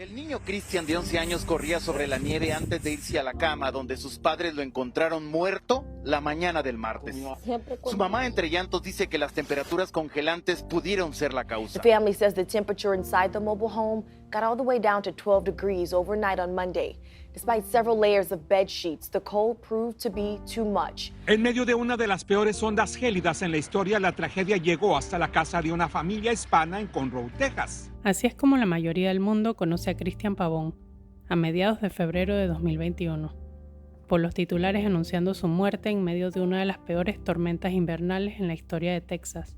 El niño Cristian de 11 años corría sobre la nieve antes de irse a la cama, donde sus padres lo encontraron muerto la mañana del martes. Su mamá, entre llantos, dice que las temperaturas congelantes pudieron ser la causa. The family says the temperature inside the mobile home got all the way down to 12 degrees overnight on Monday. Despite several layers of bed sheets, the cold proved to be too much. En medio de una de las peores ondas gélidas en la historia, la tragedia llegó hasta la casa de una familia hispana en Conroe, Texas. Así es como la mayoría del mundo conoce a Cristian Pavón, a mediados de febrero de 2021, por los titulares anunciando su muerte en medio de una de las peores tormentas invernales en la historia de Texas.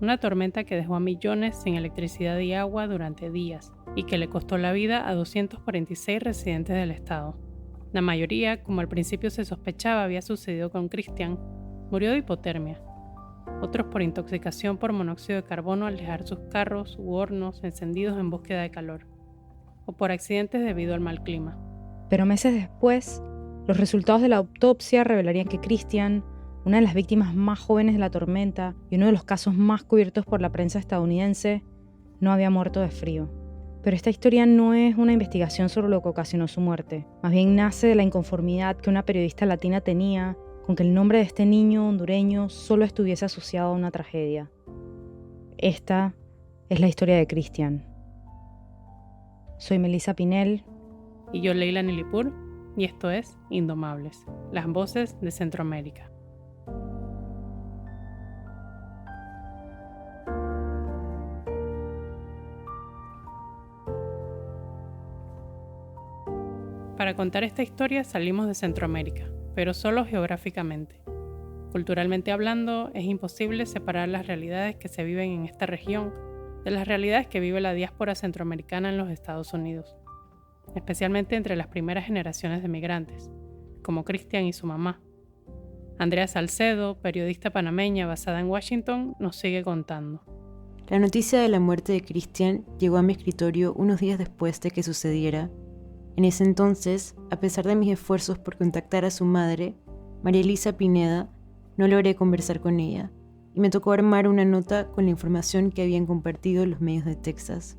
Una tormenta que dejó a millones sin electricidad y agua durante días y que le costó la vida a 246 residentes del estado. La mayoría, como al principio se sospechaba había sucedido con Cristian, murió de hipotermia. Otros por intoxicación por monóxido de carbono al dejar sus carros u hornos encendidos en búsqueda de calor, o por accidentes debido al mal clima. Pero meses después, los resultados de la autopsia revelarían que Cristian, una de las víctimas más jóvenes de la tormenta y uno de los casos más cubiertos por la prensa estadounidense, no había muerto de frío. Pero esta historia no es una investigación sobre lo que ocasionó su muerte. Más bien nace de la inconformidad que una periodista latina tenía con que el nombre de este niño hondureño solo estuviese asociado a una tragedia. Esta es la historia de Cristian. Soy Melissa Pinel. Y yo, Leila Nilipur, y esto es Indomables, las voces de Centroamérica. Para contar esta historia salimos de Centroamérica, pero solo geográficamente. Culturalmente hablando, es imposible separar las realidades que se viven en esta región de las realidades que vive la diáspora centroamericana en los Estados Unidos, especialmente entre las primeras generaciones de migrantes, como Cristian y su mamá. Andrea Salcedo, periodista panameña basada en Washington, nos sigue contando. La noticia de la muerte de Cristian llegó a mi escritorio unos días después de que sucediera. En ese entonces, a pesar de mis esfuerzos por contactar a su madre, María Elisa Pineda, no logré conversar con ella, y me tocó armar una nota con la información que habían compartido los medios de Texas.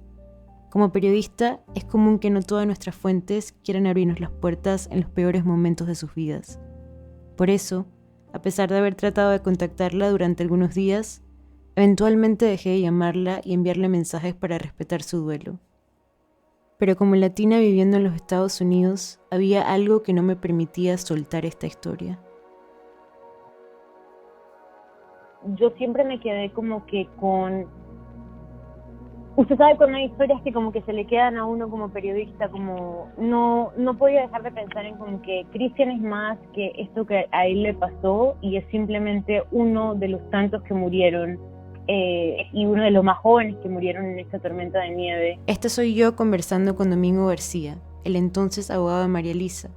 Como periodista, es común que no todas nuestras fuentes quieran abrirnos las puertas en los peores momentos de sus vidas. Por eso, a pesar de haber tratado de contactarla durante algunos días, eventualmente dejé de llamarla y enviarle mensajes para respetar su duelo. Pero como latina viviendo en los Estados Unidos, había algo que no me permitía soltar esta historia. Yo siempre me quedé como que con... Usted sabe cuando hay historias que como que se le quedan a uno como periodista, como no podía dejar de pensar en como que Cristian es más que esto que a él le pasó y es simplemente uno de los tantos que murieron. Y uno de los más jóvenes que murieron en esta tormenta de nieve. Esta soy yo conversando con Domingo García, el entonces abogado de María Elisa.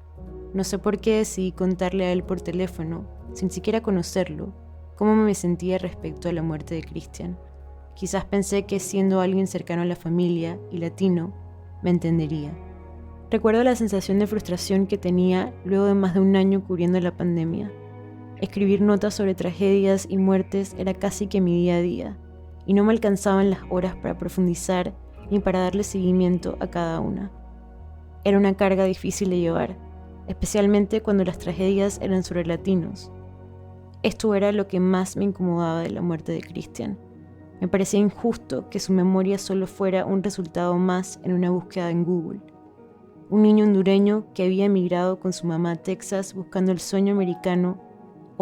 No sé por qué decidí contarle a él por teléfono, sin siquiera conocerlo, cómo me sentía respecto a la muerte de Cristian. Quizás pensé que siendo alguien cercano a la familia y latino, me entendería. Recuerdo la sensación de frustración que tenía luego de más de un año cubriendo la pandemia. Escribir notas sobre tragedias y muertes era casi que mi día a día, y no me alcanzaban las horas para profundizar ni para darle seguimiento a cada una. Era una carga difícil de llevar, especialmente cuando las tragedias eran sobre latinos. Esto era lo que más me incomodaba de la muerte de Cristian. Me parecía injusto que su memoria solo fuera un resultado más en una búsqueda en Google. Un niño hondureño que había emigrado con su mamá a Texas buscando el sueño americano,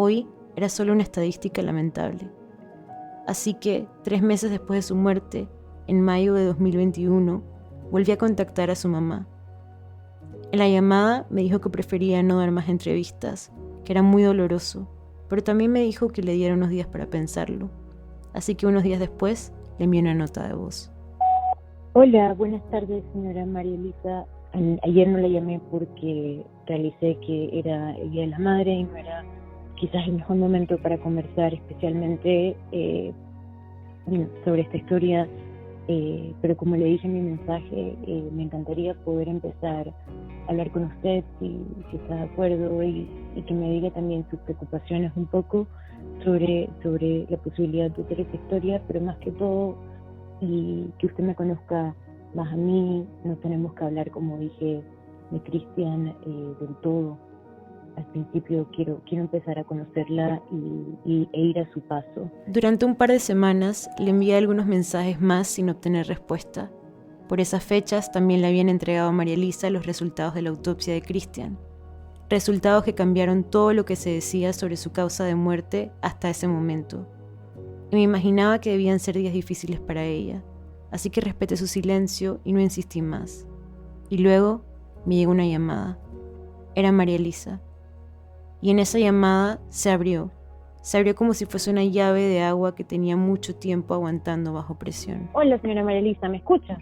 hoy era solo una estadística lamentable. Así que, 3 meses después de su muerte, en mayo de 2021, volví a contactar a su mamá. En la llamada me dijo que prefería no dar más entrevistas, que era muy doloroso, pero también me dijo que le diera unos días para pensarlo. Así que unos días después le envié una nota de voz. Hola, buenas tardes, señora María Elisa. Ayer no la llamé porque realicé que era el Día de la Madre y no era quizás el mejor momento para conversar especialmente sobre esta historia, pero como le dije en mi mensaje, me encantaría poder empezar a hablar con usted si está de acuerdo y que me diga también sus preocupaciones un poco sobre la posibilidad de hacer esta historia, pero más que todo, y que usted me conozca más a mí. No tenemos que hablar, como dije, de Cristian del todo. Al principio quiero empezar a conocerla e ir a su paso. Durante un par de semanas le envié algunos mensajes más sin obtener respuesta. Por esas fechas también le habían entregado a María Elisa los resultados de la autopsia de Cristian. Resultados que cambiaron todo lo que se decía sobre su causa de muerte hasta ese momento. Y me imaginaba que debían ser días difíciles para ella, así que respeté su silencio y no insistí más. Y luego me llegó una llamada. Era María Elisa. Y en esa llamada se abrió como si fuese una llave de agua que tenía mucho tiempo aguantando bajo presión. Hola, señora María Elisa, ¿me escucha?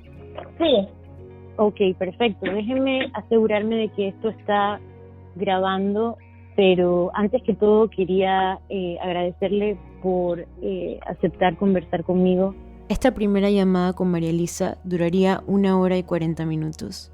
Sí. Ok, perfecto. Déjeme asegurarme de que esto está grabando, pero antes que todo quería agradecerle por aceptar conversar conmigo. Esta primera llamada con María Elisa duraría 1 hora y 40 minutos.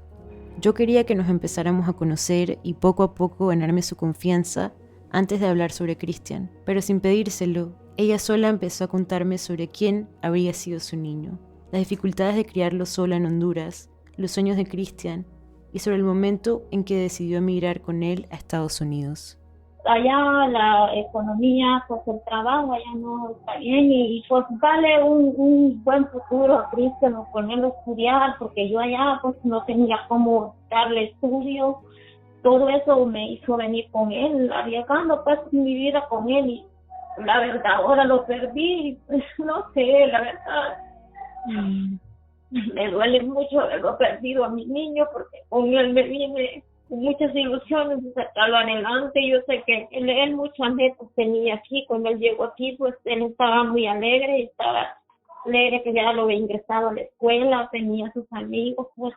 Yo quería que nos empezáramos a conocer y poco a poco ganarme su confianza antes de hablar sobre Cristian, pero sin pedírselo, ella sola empezó a contarme sobre quién habría sido su niño, las dificultades de criarlo sola en Honduras, los sueños de Cristian y sobre el momento en que decidió emigrar con él a Estados Unidos. Allá la economía, pues el trabajo allá no está bien y pues darle un buen futuro a Cristian o ponerlo a estudiar, porque yo allá pues no tenía cómo darle estudio. Todo eso me hizo venir con él, arriesgando pues mi vida con él, y la verdad ahora lo perdí, pues no sé, la verdad me duele mucho haberlo perdido a mi niño, porque con él me vine muchas ilusiones de sacarlo adelante. Yo sé que él muchas metas tenía aquí. Cuando él llegó aquí, pues él estaba muy alegre, y estaba alegre que ya lo había ingresado a la escuela, tenía sus amigos, pues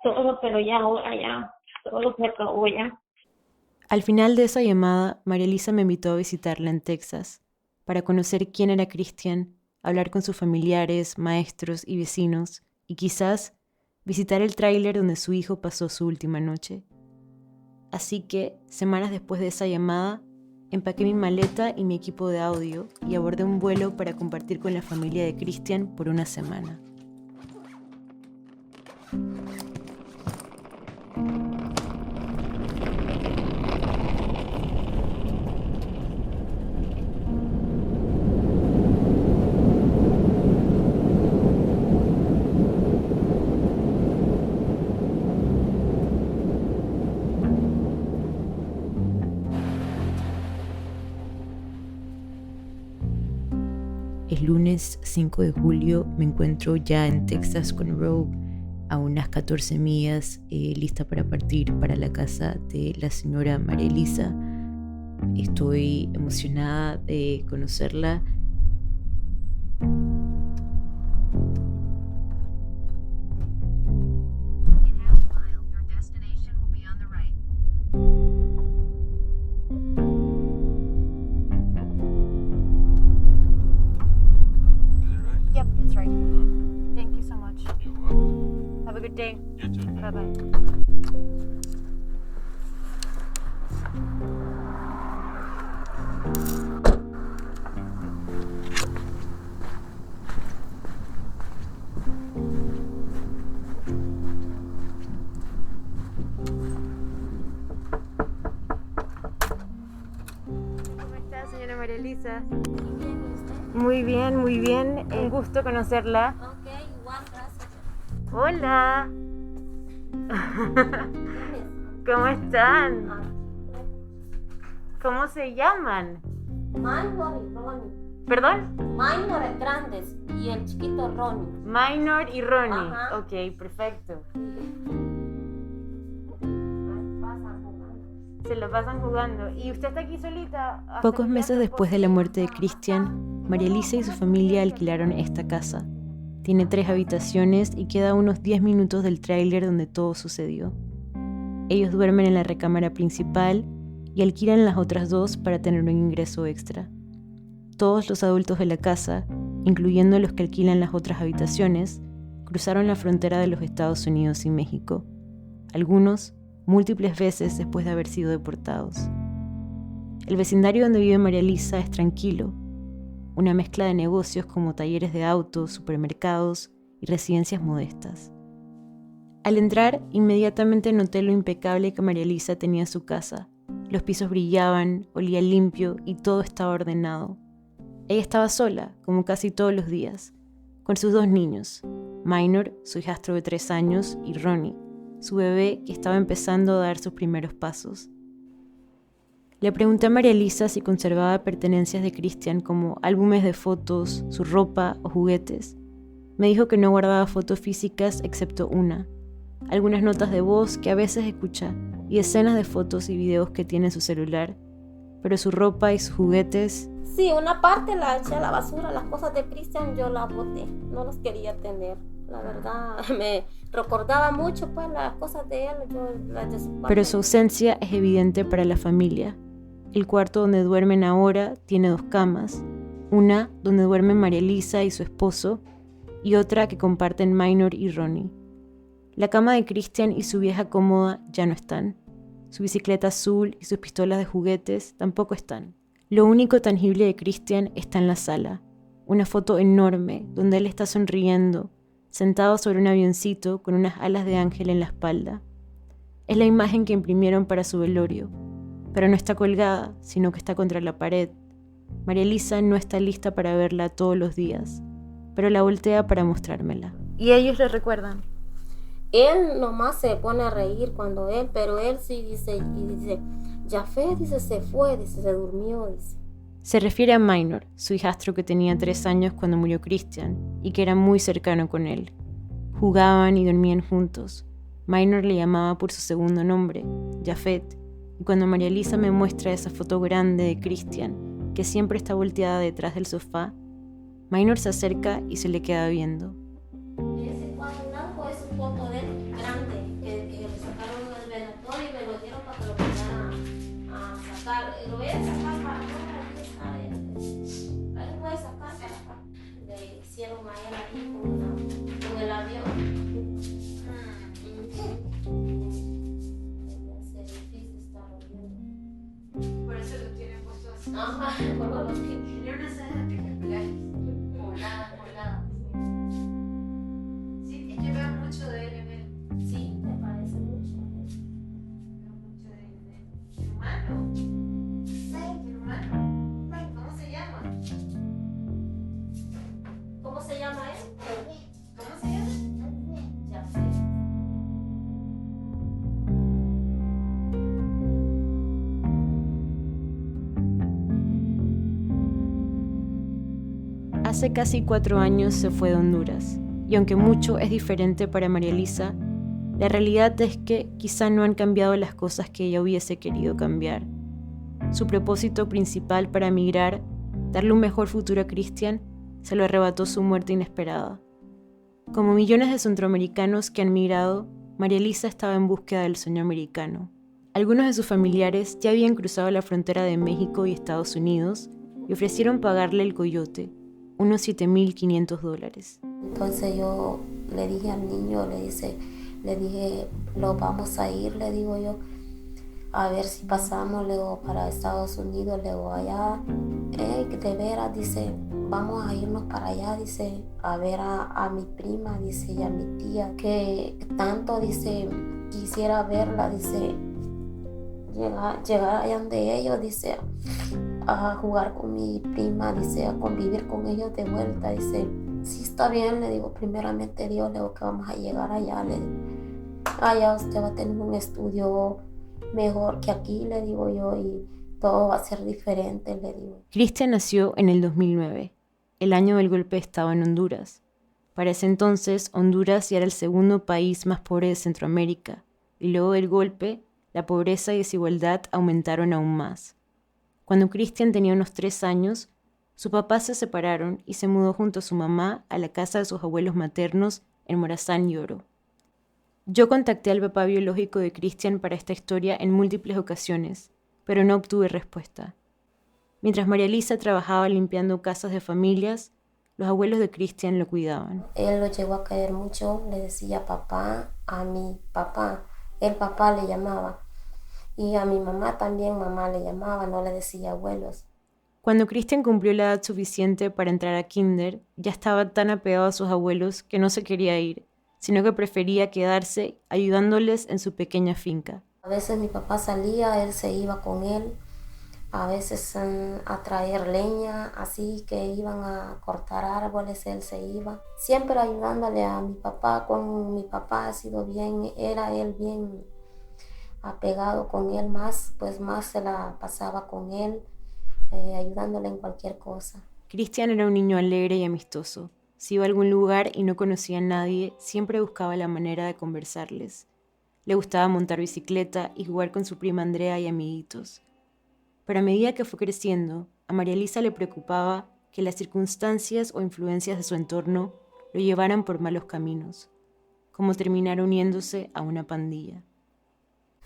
todo, pero ya ahora ya todo se acabó ya. Al final de esa llamada, María Elisa me invitó a visitarla en Texas para conocer quién era Cristian, hablar con sus familiares, maestros y vecinos, y quizás visitar el tráiler donde su hijo pasó su última noche. Así que, semanas después de esa llamada, empaqué mi maleta y mi equipo de audio y abordé un vuelo para compartir con la familia de Cristian por una semana. El lunes 5 de julio me encuentro ya en Texas con Roe, a unas 14 millas, lista para partir para la casa de la señora María Elisa. Estoy emocionada de conocerla. Yep, it's right. Thank you so much. You're welcome. Have a good day. You too. Bye-bye. ¿Cómo está, señora María Elisa? Muy bien, muy bien. Un gusto conocerla. Ok, igual, gracias. Hola. ¿Cómo están? ¿Cómo se llaman? Minor y Ronnie. ¿Perdón? Minor es grandes y el chiquito Ronnie. Minor y Ronnie. Ajá. Ok, perfecto. Se lo pasan jugando. ¿Y usted está aquí solita? Pocos meses después de la muerte de Cristian, María Elisa y su familia alquilaron esta casa. Tiene 3 habitaciones y queda a unos 10 minutos del tráiler donde todo sucedió. Ellos duermen en la recámara principal y alquilan las otras 2 para tener un ingreso extra. Todos los adultos de la casa, incluyendo los que alquilan las otras habitaciones, cruzaron la frontera de los Estados Unidos y México. Algunos múltiples veces después de haber sido deportados. El vecindario donde vive María Elisa es tranquilo, una mezcla de negocios como talleres de autos, supermercados y residencias modestas. Al entrar, inmediatamente noté lo impecable que María Elisa tenía en su casa. Los pisos brillaban, olía limpio y todo estaba ordenado. Ella estaba sola, como casi todos los días, con sus 2 niños, Minor, su hijastro de 3 años, y Ronnie, su bebé que estaba empezando a dar sus primeros pasos. Le pregunté a María Elisa si conservaba pertenencias de Christian como álbumes de fotos, su ropa o juguetes. Me dijo que no guardaba fotos físicas excepto una, algunas notas de voz que a veces escucha y decenas de fotos y videos que tiene en su celular, pero su ropa y sus juguetes... Sí, una parte la eché a la basura, las cosas de Christian yo las boté, no las quería tener. La verdad, me recordaba mucho pues las cosas de él, yo las desocupé. Pero su ausencia es evidente para la familia. El cuarto donde duermen ahora tiene 2 camas, una donde duermen María Elisa y su esposo, y otra que comparten Minor y Ronnie. La cama de Christian y su vieja cómoda ya no están. Su bicicleta azul y sus pistolas de juguetes tampoco están. Lo único tangible de Christian está en la sala, una foto enorme donde él está sonriendo, sentado sobre un avioncito con unas alas de ángel en la espalda. Es la imagen que imprimieron para su velorio, pero no está colgada, sino que está contra la pared. María Elisa no está lista para verla todos los días, pero la voltea para mostrármela. ¿Y ellos le recuerdan? Él nomás se pone a reír pero él sí dice, Jafet, dice, se fue, dice, se durmió, dice. Se refiere a Minor, su hijastro que tenía 3 años cuando murió Christian y que era muy cercano con él. Jugaban y dormían juntos. Minor le llamaba por su segundo nombre, Jafet, y cuando María Elisa me muestra esa foto grande de Christian, que siempre está volteada detrás del sofá, Minor se acerca y se le queda viendo. Ese cuadro blanco es un foto de él grande, que le sacaron del velatorio y me lo dieron para que lo vayan a sacar. Lo voy a sacar para afuera, aquí está él. Ahí lo voy a sacar para acá. Le hicieron a él aquí con el avión. Por eso lo tienen puesto así. Ajá, por lo que Tiene unas alas espectaculares. Volada. Sí, es que veo mucho de él en él. Sí, me parece mucho. Veo mucho de él. ¿Humano? Sí. ¿Humano? ¿Cómo se llama? ¿Cómo se llama él? ¿Cómo se llama? Jafet. Hace casi 4 años se fue de Honduras, y aunque mucho es diferente para María Elisa, la realidad es que quizá no han cambiado las cosas que ella hubiese querido cambiar. Su propósito principal para emigrar, darle un mejor futuro a Christian, se lo arrebató su muerte inesperada. Como millones de centroamericanos que han migrado, María Elisa estaba en búsqueda del sueño americano. Algunos de sus familiares ya habían cruzado la frontera de México y Estados Unidos y ofrecieron pagarle el coyote, unos $7,500. Entonces yo le dije al niño, le dije, lo vamos a ir, le digo yo, a ver si pasamos, le digo, para Estados Unidos, le digo, allá, de veras, dice, vamos a irnos para allá, dice, a ver a mi prima, dice, y a mi tía, que tanto, dice, quisiera verla, dice, llegar allá donde ellos, dice, a jugar con mi prima, dice, a convivir con ellos de vuelta, dice, sí está bien, le digo, primeramente Dios, le digo que vamos a llegar allá, le digo, allá usted va a tener un estudio mejor que aquí, le digo yo, y todo va a ser diferente, le digo. Christian nació en el 2009, el año del golpe de Estado en Honduras. Para ese entonces, Honduras ya era el segundo país más pobre de Centroamérica, y luego del golpe, la pobreza y desigualdad aumentaron aún más. Cuando Christian tenía unos 3 años, sus papás se separaron y se mudó junto a su mamá a la casa de sus abuelos maternos en Morazán y Oro. Yo contacté al papá biológico de Christian para esta historia en múltiples ocasiones, pero no obtuve respuesta. Mientras María Elisa trabajaba limpiando casas de familias, los abuelos de Christian lo cuidaban. Él lo llegó a caer mucho, le decía papá a mi papá, el papá le llamaba. Y a mi mamá también, mamá le llamaba, no le decía abuelos. Cuando Cristian cumplió la edad suficiente para entrar a kinder, ya estaba tan apegado a sus abuelos que no se quería ir, sino que prefería quedarse ayudándoles en su pequeña finca. A veces mi papá salía, él se iba con él, a veces a traer leña, así que iban a cortar árboles, él se iba. Siempre ayudándole a mi papá, con mi papá ha sido bien, era él bien apegado con él más, pues más se la pasaba con él, ayudándole en cualquier cosa. Cristian era un niño alegre y amistoso. Si iba a algún lugar y no conocía a nadie, siempre buscaba la manera de conversarles. Le gustaba montar bicicleta y jugar con su prima Andrea y amiguitos. Pero a medida que fue creciendo, a María Elisa le preocupaba que las circunstancias o influencias de su entorno lo llevaran por malos caminos, como terminar uniéndose a una pandilla.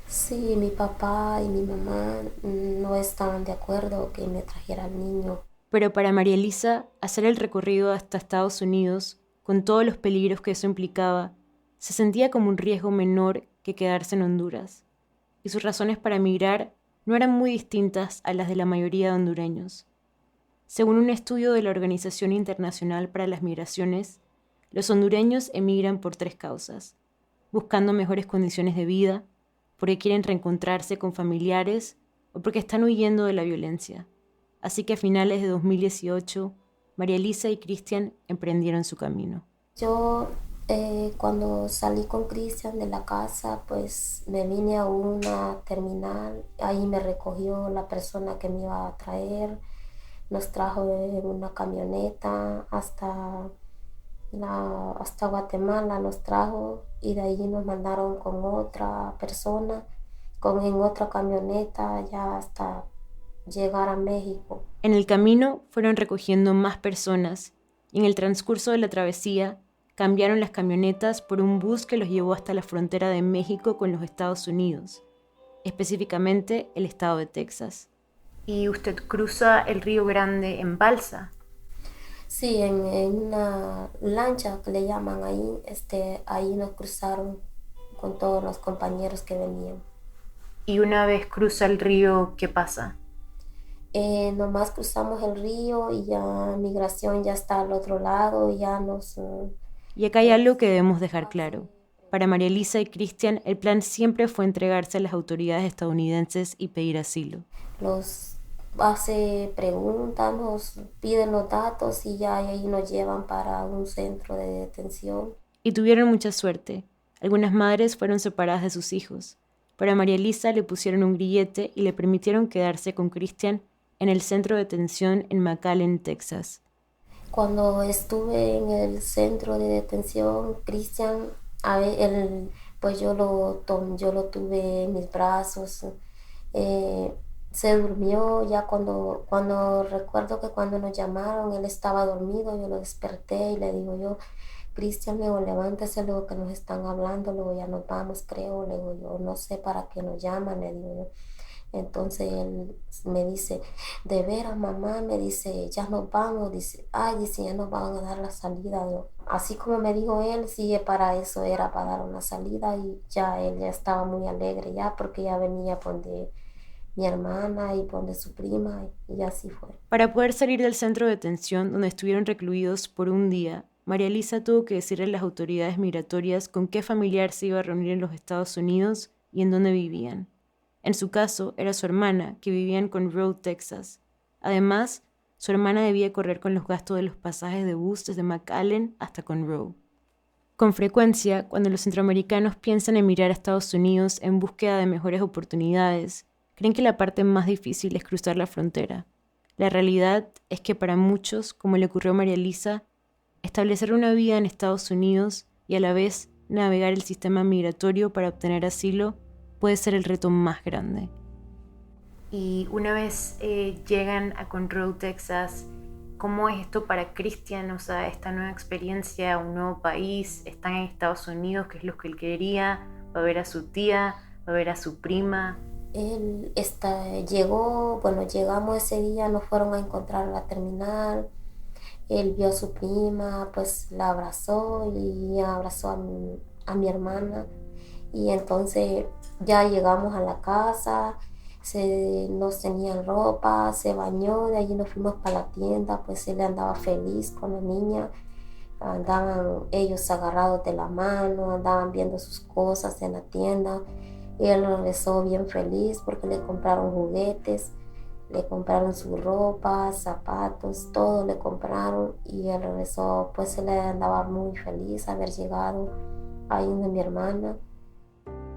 Sí, mi papá y mi mamá no estaban de acuerdo que me trajera al niño. Pero para María Elisa, hacer el recorrido hasta Estados Unidos, con todos los peligros que eso implicaba, se sentía como un riesgo menor que quedarse en Honduras, y sus razones para emigrar no eran muy distintas a las de la mayoría de hondureños. Según un estudio de la Organización Internacional para las Migraciones, los hondureños emigran por 3 causas: buscando mejores condiciones de vida, porque quieren reencontrarse con familiares o porque están huyendo de la violencia. Así que a finales de 2018, María Elisa y Cristian emprendieron su camino. Yo cuando salí con Cristian de la casa, pues me vine a una terminal, ahí me recogió la persona que me iba a traer, nos trajo en una camioneta hasta Guatemala, nos trajo y de ahí nos mandaron con otra persona, en otra camioneta ya hasta llegar a México. En el camino fueron recogiendo más personas y en el transcurso de la travesía cambiaron las camionetas por un bus que los llevó hasta la frontera de México con los Estados Unidos, específicamente el estado de Texas. ¿Y usted cruza el Río Grande en balsa? Sí, en una lancha que le llaman ahí, ahí nos cruzaron con todos los compañeros que venían. Y una vez cruza el río, ¿qué pasa? Nomás cruzamos el río y ya migración ya está al otro lado y ya nos... Y acá hay algo que debemos dejar claro. Para María Elisa y Cristian, el plan siempre fue entregarse a las autoridades estadounidenses y pedir asilo. Los hace preguntas, nos piden los datos y ya ahí nos llevan para un centro de detención. Y tuvieron mucha suerte. Algunas madres fueron separadas de sus hijos. Para María Elisa le pusieron un grillete y le permitieron quedarse con Cristian en el centro de detención en McAllen, Texas. Cuando estuve en el centro de detención, Cristian, pues yo lo tuve en mis brazos. Se durmió ya cuando recuerdo que cuando nos llamaron, él estaba dormido, yo lo desperté y le digo yo, Cristian, luego levántese, luego que nos están hablando, luego ya nos vamos, creo, luego yo no sé para qué nos llaman, le digo yo. Entonces él me dice, de veras mamá, me dice, ya nos vamos, dice, ya nos van a dar la salida. Así como me dijo él, sí, para eso era para dar una salida y ya él ya estaba muy alegre ya porque ya venía por de mi hermana y por de su prima y así fue. Para poder salir del centro de detención donde estuvieron recluidos por un día, María Elisa tuvo que decirle a las autoridades migratorias con qué familiar se iba a reunir en los Estados Unidos y en dónde vivían. En su caso, era su hermana, que vivía en Conroe, Texas. Además, su hermana debía correr con los gastos de los pasajes de bus desde McAllen hasta Conroe. Con frecuencia, cuando los centroamericanos piensan emigrar a Estados Unidos en búsqueda de mejores oportunidades, creen que la parte más difícil es cruzar la frontera. La realidad es que para muchos, como le ocurrió a María Elisa, establecer una vida en Estados Unidos y a la vez navegar el sistema migratorio para obtener asilo puede ser el reto más grande. Y una vez llegan a Conroe, Texas, ¿cómo es esto para Cristian? O sea, esta nueva experiencia, un nuevo país, están en Estados Unidos, que es lo que él quería, va a ver a su tía, va a ver a su prima. Él llegamos ese día, nos fueron a encontrar en la terminal, él vio a su prima, pues la abrazó y abrazó a mi hermana. Y entonces ya llegamos a la casa, nos tenían ropa, se bañó, de allí nos fuimos para la tienda, pues él andaba feliz con la niña. Andaban ellos agarrados de la mano, andaban viendo sus cosas en la tienda. Y él regresó bien feliz porque le compraron juguetes, le compraron su ropa, zapatos, todo le compraron. Y él regresó, pues él andaba muy feliz haber llegado ahí donde mi hermana.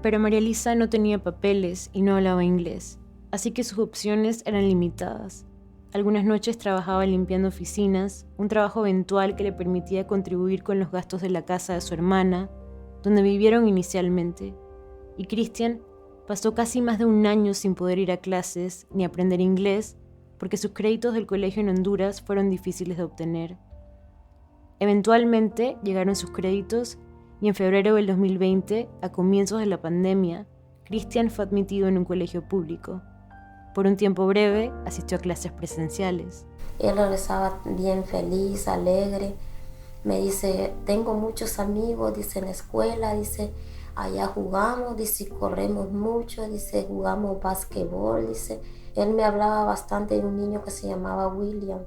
Pero María Lisa no tenía papeles y no hablaba inglés, así que sus opciones eran limitadas. Algunas noches trabajaba limpiando oficinas, un trabajo eventual que le permitía contribuir con los gastos de la casa de su hermana, donde vivieron inicialmente. Y Cristian pasó casi más de un año sin poder ir a clases ni aprender inglés porque sus créditos del colegio en Honduras fueron difíciles de obtener. Eventualmente llegaron sus créditos y en febrero del 2020, a comienzos de la pandemia, Cristian fue admitido en un colegio público. Por un tiempo breve, asistió a clases presenciales. Él regresaba bien feliz, alegre. Me dice, tengo muchos amigos, dice, en la escuela, dice, allá jugamos, dice, corremos mucho, dice, jugamos basquetbol, dice. Él me hablaba bastante de un niño que se llamaba William,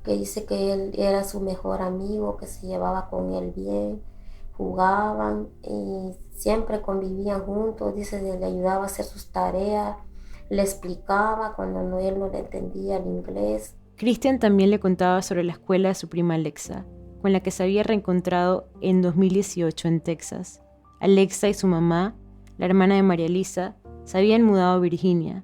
que dice que él era su mejor amigo, que se llevaba con él bien, jugaban y siempre convivían juntos, dice, le ayudaba a hacer sus tareas, le explicaba cuando él no le entendía el inglés. Cristian también le contaba sobre la escuela de su prima Alexa, con la que se había reencontrado en 2018 en Texas. Alexa y su mamá, la hermana de María Lisa, se habían mudado a Virginia,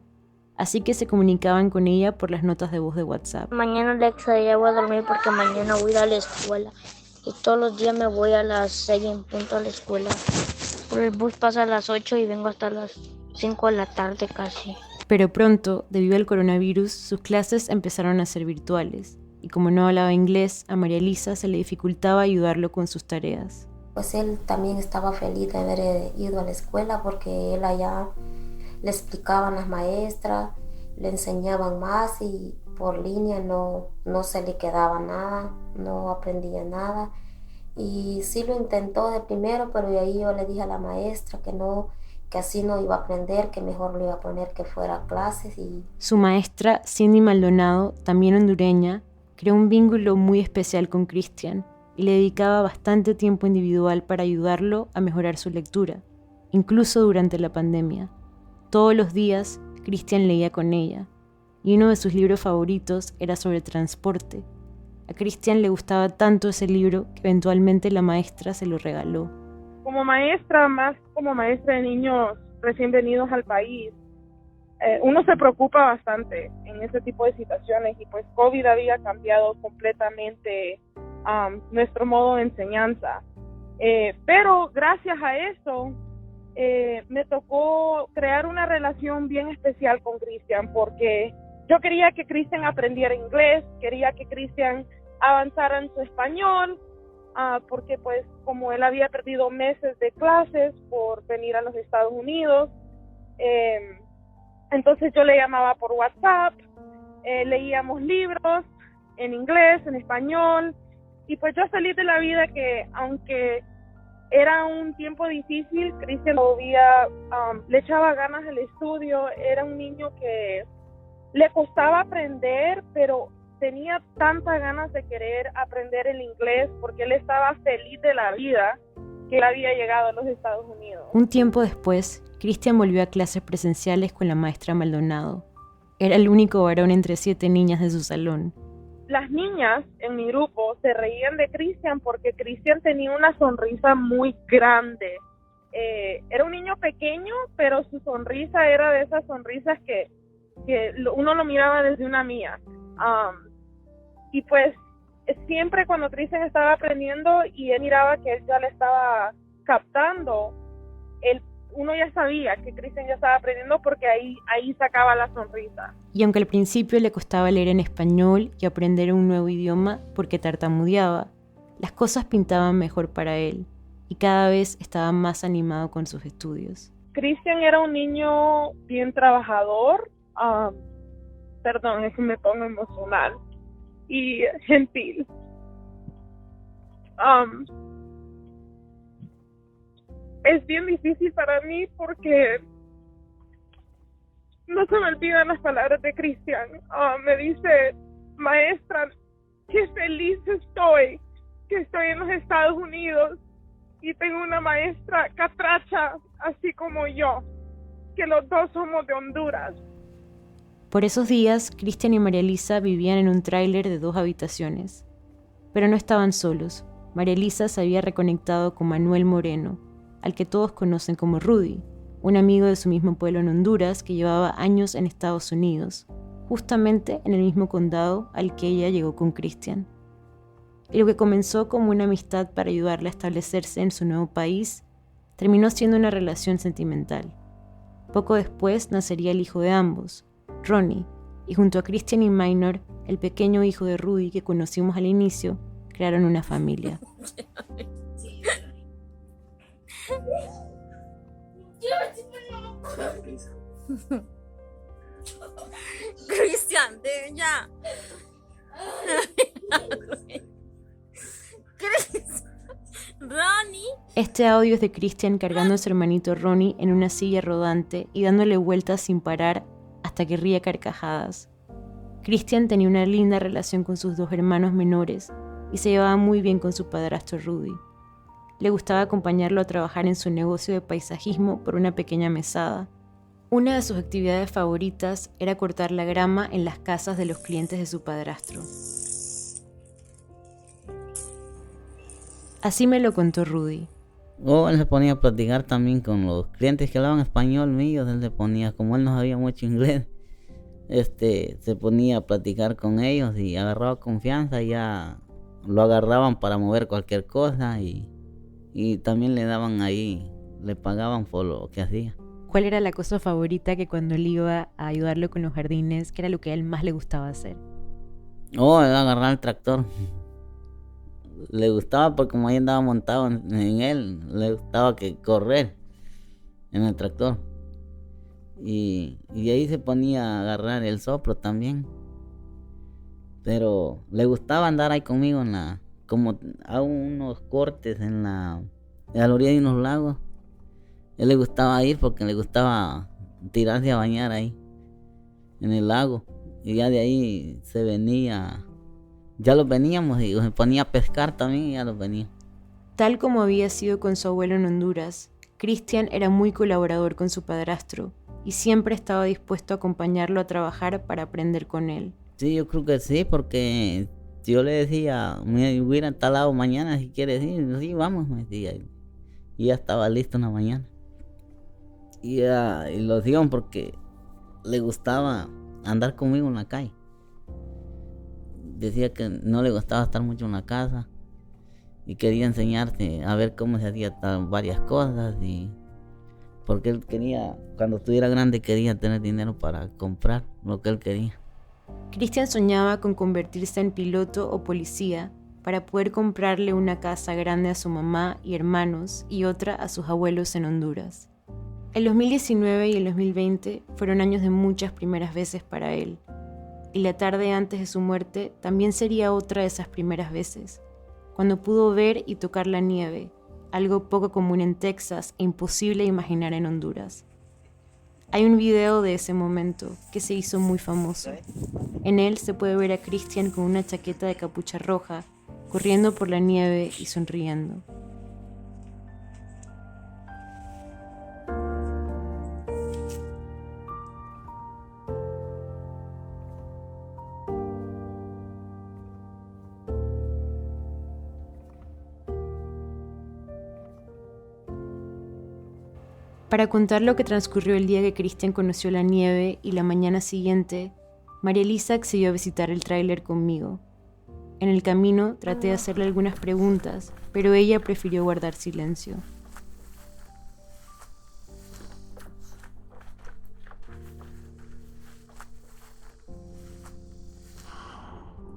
así que se comunicaban con ella por las notas de voz de WhatsApp. Mañana Alexa, ya voy a dormir porque mañana voy a ir a la escuela. Y todos los días me voy a las 6 en punto a la escuela. El bus pasa a las 8 y vengo hasta las 5 de la tarde casi. Pero pronto, debido al coronavirus, sus clases empezaron a ser virtuales. Y como no hablaba inglés, a María Lisa se le dificultaba ayudarlo con sus tareas. Pues él también estaba feliz de haber ido a la escuela porque él allá le explicaban las maestras, le enseñaban más y por línea no se le quedaba nada, no aprendía nada. Y sí lo intentó de primero, pero de ahí yo le dije a la maestra que así no iba a aprender, que mejor le iba a poner que fuera a clases. Su maestra, Cindy Maldonado, también hondureña, creó un vínculo muy especial con Cristian y le dedicaba bastante tiempo individual para ayudarlo a mejorar su lectura, incluso durante la pandemia. Todos los días, Cristian leía con ella, y uno de sus libros favoritos era sobre transporte. A Cristian le gustaba tanto ese libro que eventualmente la maestra se lo regaló. Como maestra, más como maestra de niños recién venidos al país, uno se preocupa bastante en ese tipo de situaciones y pues COVID había cambiado completamente nuestro modo de enseñanza. Pero gracias a eso me tocó crear una relación bien especial con Cristian porque yo quería que Cristian aprendiera inglés, quería que Cristian avanzara en su español, porque pues como él había perdido meses de clases por venir a los Estados Unidos, entonces yo le llamaba por WhatsApp, leíamos libros en inglés, en español, y pues yo salí de la vida que aunque era un tiempo difícil, Cristian todavía le echaba ganas al estudio, era un niño que le costaba aprender, pero tenía tantas ganas de querer aprender el inglés porque él estaba feliz de la vida que él había llegado a los Estados Unidos. Un tiempo después, Cristian volvió a clases presenciales con la maestra Maldonado. Era el único varón entre 7 niñas de su salón. Las niñas en mi grupo se reían de Cristian porque Cristian tenía una sonrisa muy grande. Era un niño pequeño, pero su sonrisa era de esas sonrisas que uno lo miraba desde una mía. Y pues siempre cuando Cristian estaba aprendiendo y él miraba que él ya le estaba captando, uno ya sabía que Cristian ya estaba aprendiendo porque ahí sacaba la sonrisa. Y aunque al principio le costaba leer en español y aprender un nuevo idioma porque tartamudeaba, las cosas pintaban mejor para él y cada vez estaba más animado con sus estudios. Cristian era un niño bien trabajador, es que me pongo emocional, y gentil. Es bien difícil para mí porque no se me olvidan las palabras de Cristian. Me dice, maestra, qué feliz estoy que estoy en los Estados Unidos y tengo una maestra catracha, así como yo, que los dos somos de Honduras. Por esos días, Cristian y María Elisa vivían en un tráiler de 2 habitaciones. Pero no estaban solos. María Elisa se había reconectado con Manuel Moreno, al que todos conocen como Rudy, un amigo de su mismo pueblo en Honduras que llevaba años en Estados Unidos, justamente en el mismo condado al que ella llegó con Cristian. Y lo que comenzó como una amistad para ayudarle a establecerse en su nuevo país, terminó siendo una relación sentimental. Poco después nacería el hijo de ambos, Ronnie, y junto a Cristian y Minor, el pequeño hijo de Rudy que conocimos al inicio, crearon una familia. Cristian, ya. Ronnie. Este audio es de Cristian cargando a su hermanito Ronnie en una silla rodante y dándole vueltas sin parar hasta que ría carcajadas. Cristian tenía una linda relación con sus 2 hermanos menores y se llevaba muy bien con su padrastro Rudy. Le gustaba acompañarlo a trabajar en su negocio de paisajismo por una pequeña mesada. Una de sus actividades favoritas era cortar la grama en las casas de los clientes de su padrastro. Así me lo contó Rudy. Él se ponía a platicar también con los clientes que hablaban español míos. Él se ponía, como él no sabía mucho inglés, se ponía a platicar con ellos y agarraba confianza. Ya lo agarraban para mover cualquier cosa y también le daban ahí, le pagaban por lo que hacía. ¿Cuál era la cosa favorita que cuando él iba a ayudarlo con los jardines, que era lo que a él más le gustaba hacer? Era agarrar el tractor. Le gustaba porque como ahí andaba montado en él, le gustaba correr en el tractor. Y ahí se ponía a agarrar el soplo también. Pero le gustaba andar ahí conmigo como hago unos cortes a la orilla de unos lagos. Él le gustaba ir porque le gustaba tirarse a bañar ahí en el lago. Y ya de ahí se venía. Ya los veníamos y se ponía a pescar también y ya los venía. Tal como había sido con su abuelo en Honduras, Cristian era muy colaborador con su padrastro y siempre estaba dispuesto a acompañarlo a trabajar para aprender con él. Sí, yo creo que sí, porque si yo le decía, me voy a ir a tal lado mañana si quieres ir, sí, vamos, me decía. Y ya estaba listo en la mañana. Y lo hacían porque le gustaba andar conmigo en la calle. Decía que no le gustaba estar mucho en la casa y quería enseñarte a ver cómo se hacía varias cosas y porque él quería, cuando estuviera grande quería tener dinero para comprar lo que él quería. Cristian soñaba con convertirse en piloto o policía para poder comprarle una casa grande a su mamá y hermanos y otra a sus abuelos en Honduras. El 2019 y el 2020 fueron años de muchas primeras veces para él. Y la tarde antes de su muerte también sería otra de esas primeras veces, cuando pudo ver y tocar la nieve, algo poco común en Texas e imposible imaginar en Honduras. Hay un video de ese momento que se hizo muy famoso. En él se puede ver a Cristian con una chaqueta de capucha roja, corriendo por la nieve y sonriendo. Para contar lo que transcurrió el día que Cristian conoció la nieve y la mañana siguiente, María Elisa accedió a visitar el tráiler conmigo. En el camino traté de hacerle algunas preguntas, pero ella prefirió guardar silencio.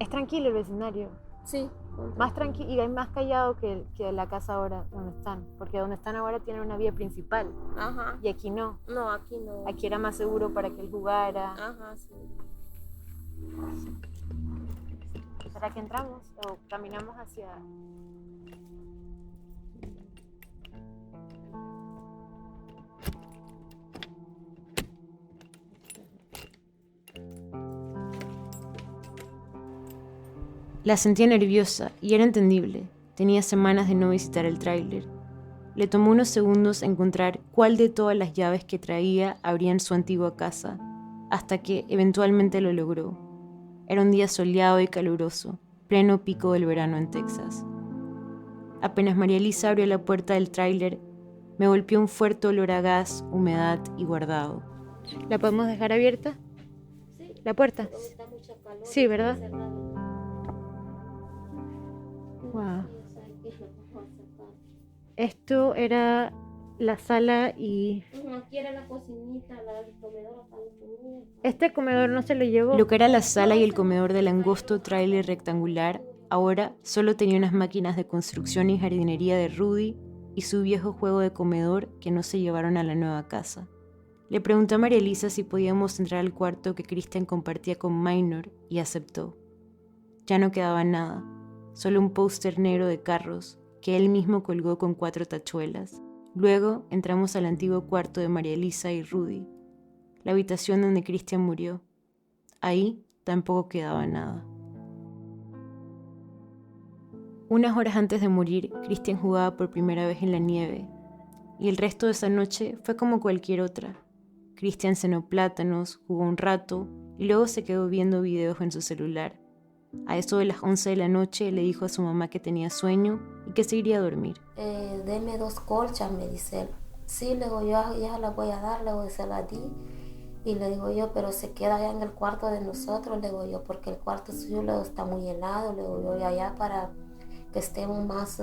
¿Es tranquilo el vecindario? Sí. Más tranquilo y más callado que la casa ahora donde están, porque donde están ahora tienen una vía principal. Ajá. Y aquí no. No, aquí no. Aquí era más seguro para que él jugara. Ajá, sí. ¿Será que entramos o caminamos hacia...? La sentía nerviosa y era entendible. Tenía semanas de no visitar el tráiler. Le tomó unos segundos encontrar cuál de todas las llaves que traía abría en su antigua casa, hasta que eventualmente lo logró. Era un día soleado y caluroso, pleno pico del verano en Texas. Apenas María Elisa abrió la puerta del tráiler, me golpeó un fuerte olor a gas, humedad y guardado. ¿La podemos dejar abierta? Sí. ¿La puerta? Está mucho calor. Sí, ¿verdad? Wow. Wow. Esto era la sala y... Aquí era la cocinita, el comedor para la comida. Este comedor no se lo llevó. Lo que era la sala y el comedor del angosto tráiler rectangular, ahora solo tenía unas máquinas de construcción y jardinería de Rudy y su viejo juego de comedor que no se llevaron a la nueva casa. Le pregunté a María Elisa si podíamos entrar al cuarto que Christian compartía con Minor y aceptó. Ya no quedaba nada, solo un póster negro de carros que él mismo colgó con 4 tachuelas. Luego entramos al antiguo cuarto de María Elisa y Rudy, la habitación donde Christian murió. Ahí tampoco quedaba nada. Unas horas antes de morir, Christian jugaba por primera vez en la nieve, y el resto de esa noche fue como cualquier otra. Christian cenó plátanos, jugó un rato, y luego se quedó viendo videos en su celular. A eso de las 11 de la noche le dijo a su mamá que tenía sueño y que se iría a dormir. Deme 2 colchas, me dice él. Sí, le digo yo, ya la voy a dar, le digo, se la di. Y le digo yo, pero se queda allá en el cuarto de nosotros, le digo yo, porque el cuarto suyo le digo, está muy helado, le digo yo, y allá para que estemos más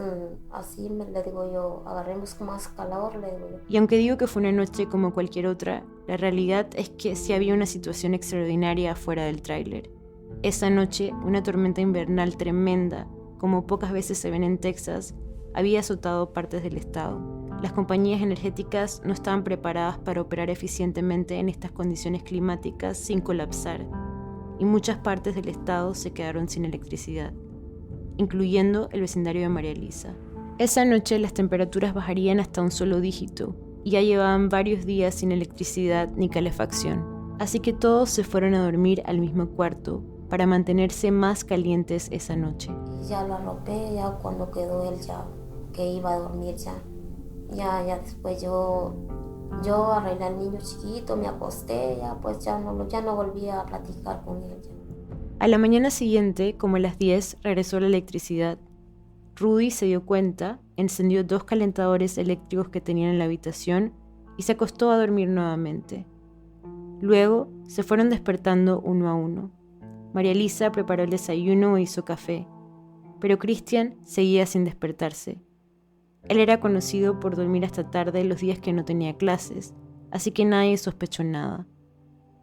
así, le digo yo, agarremos más calor, le digo yo. Y aunque digo que fue una noche como cualquier otra, la realidad es que sí había una situación extraordinaria afuera del tráiler. Esa noche, una tormenta invernal tremenda, como pocas veces se ven en Texas, había azotado partes del estado. Las compañías energéticas no estaban preparadas para operar eficientemente en estas condiciones climáticas sin colapsar, y muchas partes del estado se quedaron sin electricidad, incluyendo el vecindario de María Elisa. Esa noche las temperaturas bajarían hasta un solo dígito, y ya llevaban varios días sin electricidad ni calefacción, así que todos se fueron a dormir al mismo cuarto, para mantenerse más calientes esa noche. Y ya lo arropé, ya cuando quedó él ya, que iba a dormir ya después yo arreglé al niño chiquito, me acosté, ya pues ya no volví a platicar con él. A la mañana siguiente, como a las 10, regresó la electricidad. Rudy se dio cuenta, encendió 2 calentadores eléctricos que tenían en la habitación y se acostó a dormir nuevamente. Luego se fueron despertando uno a uno. María Elisa preparó el desayuno e hizo café, pero Christian seguía sin despertarse. Él era conocido por dormir hasta tarde los días que no tenía clases, así que nadie sospechó nada,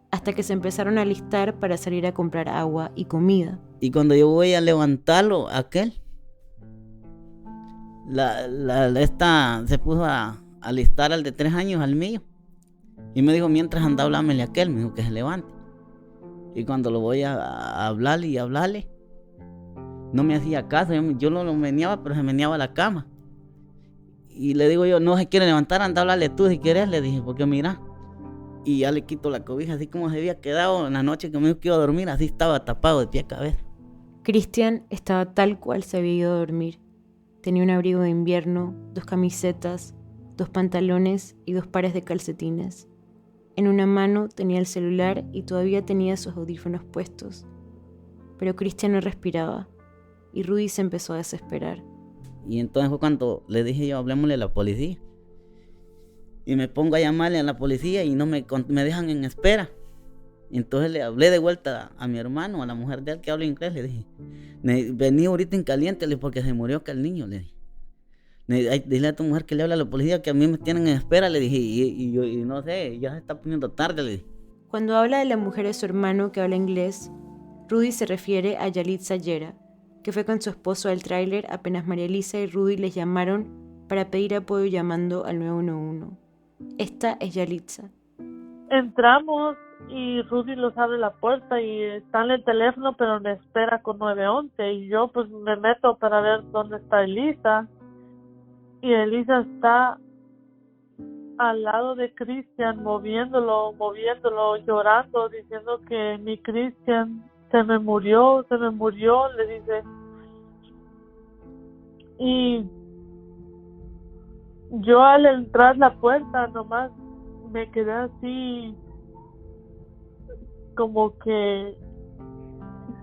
hasta que se empezaron a alistar para salir a comprar agua y comida. Y cuando yo voy a levantarlo, aquel, esta se puso a alistar al de 3 años, al mío, y me dijo, mientras anda, hablámele a aquel, me dijo que se levante. Y cuando lo voy a hablarle, no me hacía caso. Yo no lo meneaba, pero se meneaba a la cama. Y le digo yo, no se quiere levantar, anda a hablarle tú si quieres, le dije, porque mira. Y ya le quito la cobija, así como se había quedado en la noche que me dijo que iba a dormir, así estaba tapado de pie a cabeza. Christian estaba tal cual se había ido a dormir. Tenía un abrigo de invierno, 2 camisetas, 2 pantalones y 2 pares de calcetines. En una mano tenía el celular y todavía tenía sus audífonos puestos. Pero Christian no respiraba y Rudy se empezó a desesperar. Y entonces fue cuando le dije yo, hablémosle a la policía. Y me pongo a llamarle a la policía y no me dejan en espera. Y entonces le hablé de vuelta a mi hermano, a la mujer de él que habla inglés. Le dije, vení ahorita en caliente, porque se murió acá el niño, le dije. Dile a tu mujer que le hable a la policía que a mí me tienen en espera, le dije, y no sé, ya se está poniendo tarde, le dije. Cuando habla de la mujer de su hermano que habla inglés, Rudy se refiere a Yalitza Yera, que fue con su esposo al tráiler apenas María Elisa y Rudy les llamaron para pedir apoyo llamando al 911. Esta es Yalitza. Entramos y Rudy nos abre la puerta y está en el teléfono, pero me espera con 911 y yo pues me meto para ver dónde está Elisa. Y Elisa está al lado de Christian, moviéndolo, llorando, diciendo que mi Christian se me murió, le dice. Y yo al entrar la puerta nomás me quedé así, como que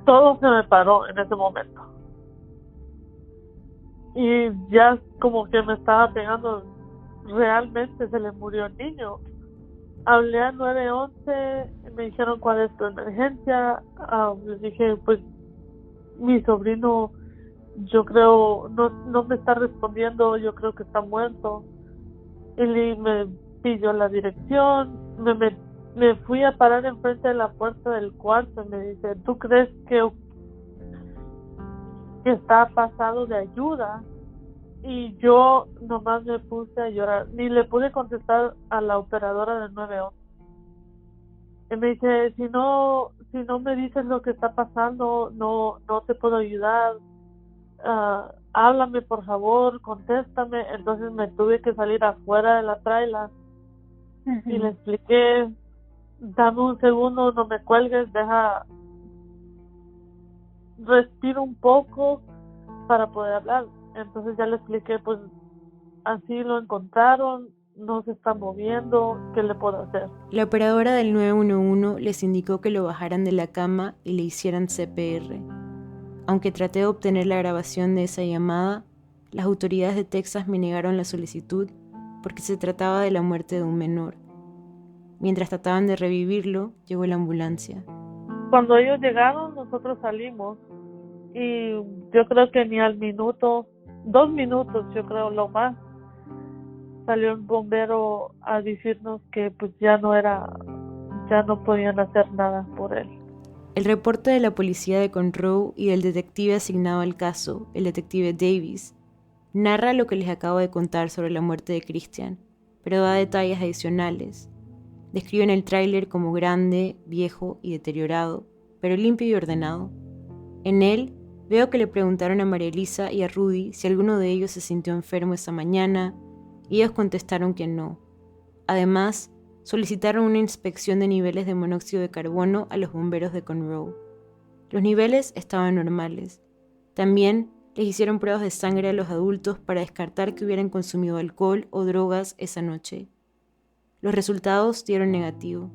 todo se me paró en ese momento. Y ya como que me estaba pegando, realmente se le murió el niño. Hablé al 911, me dijeron cuál es tu emergencia. Les dije, pues mi sobrino, yo creo, no me está respondiendo, yo creo que está muerto. Y me pidió la dirección, me fui a parar enfrente de la puerta del cuarto y me dice, ¿tú crees que está pasado de ayuda? Y yo nomás me puse a llorar, ni le pude contestar a la operadora del 911. Y me dice, si no me dices lo que está pasando, no te puedo ayudar. Háblame por favor, contéstame. Entonces me tuve que salir afuera de la traila y le expliqué, dame un segundo, no me cuelgues, respiro un poco para poder hablar. Entonces ya le expliqué, pues así lo encontraron, no se está moviendo, ¿qué le puedo hacer? La operadora del 911 les indicó que lo bajaran de la cama y le hicieran CPR. Aunque traté de obtener la grabación de esa llamada, las autoridades de Texas me negaron la solicitud porque se trataba de la muerte de un menor. Mientras trataban de revivirlo, llegó la ambulancia. Cuando ellos llegaron, nosotros salimos y yo creo que ni al minuto, 2 minutos, yo creo lo más, salió un bombero a decirnos que pues ya no podían hacer nada por él. El reporte de la policía de Conroe y del detective asignado al caso, el detective Davis, narra lo que les acabo de contar sobre la muerte de Christian, pero da detalles adicionales. Describen el tráiler como grande, viejo y deteriorado, pero limpio y ordenado. En él, veo que le preguntaron a María Elisa y a Rudy si alguno de ellos se sintió enfermo esa mañana, y ellos contestaron que no. Además, solicitaron una inspección de niveles de monóxido de carbono a los bomberos de Conroe. Los niveles estaban normales. También les hicieron pruebas de sangre a los adultos para descartar que hubieran consumido alcohol o drogas esa noche. Los resultados dieron negativo.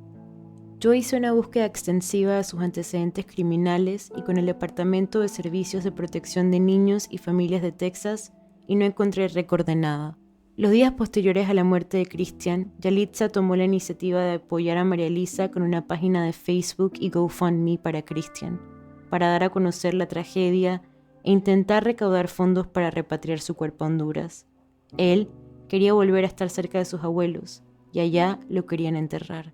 Yo hice una búsqueda extensiva de sus antecedentes criminales y con el Departamento de Servicios de Protección de Niños y Familias de Texas y no encontré récord de nada. Los días posteriores a la muerte de Christian, Yalitza tomó la iniciativa de apoyar a María Elisa con una página de Facebook y GoFundMe para Christian, para dar a conocer la tragedia e intentar recaudar fondos para repatriar su cuerpo a Honduras. Él quería volver a estar cerca de sus abuelos, y allá lo querían enterrar.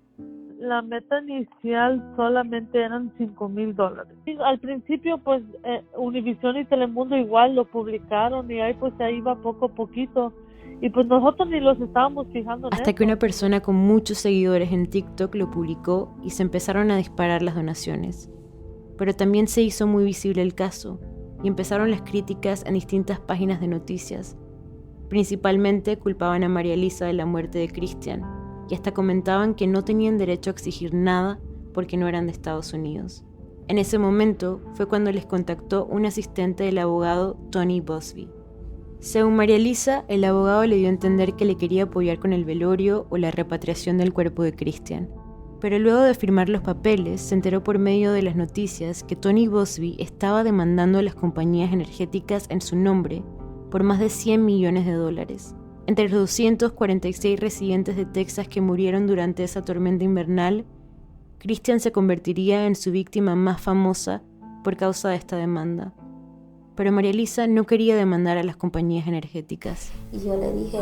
La meta inicial solamente eran $5,000. Al principio, pues, Univision y Telemundo igual lo publicaron y ahí pues se iba poco a poquito. Y pues nosotros ni los estábamos fijando en Hasta que una persona con muchos seguidores en TikTok lo publicó y se empezaron a disparar las donaciones. Pero también se hizo muy visible el caso y empezaron las críticas en distintas páginas de noticias. Principalmente culpaban a María Elisa de la muerte de Christian y hasta comentaban que no tenían derecho a exigir nada porque no eran de Estados Unidos. En ese momento fue cuando les contactó un asistente del abogado Tony Bosby. Según María Elisa, el abogado le dio a entender que le quería apoyar con el velorio o la repatriación del cuerpo de Christian. Pero luego de firmar los papeles, se enteró por medio de las noticias que Tony Bosby estaba demandando a las compañías energéticas en su nombre por más de $100 millones. Entre los 246 residentes de Texas que murieron durante esa tormenta invernal, Christian se convertiría en su víctima más famosa por causa de esta demanda. Pero María Elisa no quería demandar a las compañías energéticas. Y yo le dije,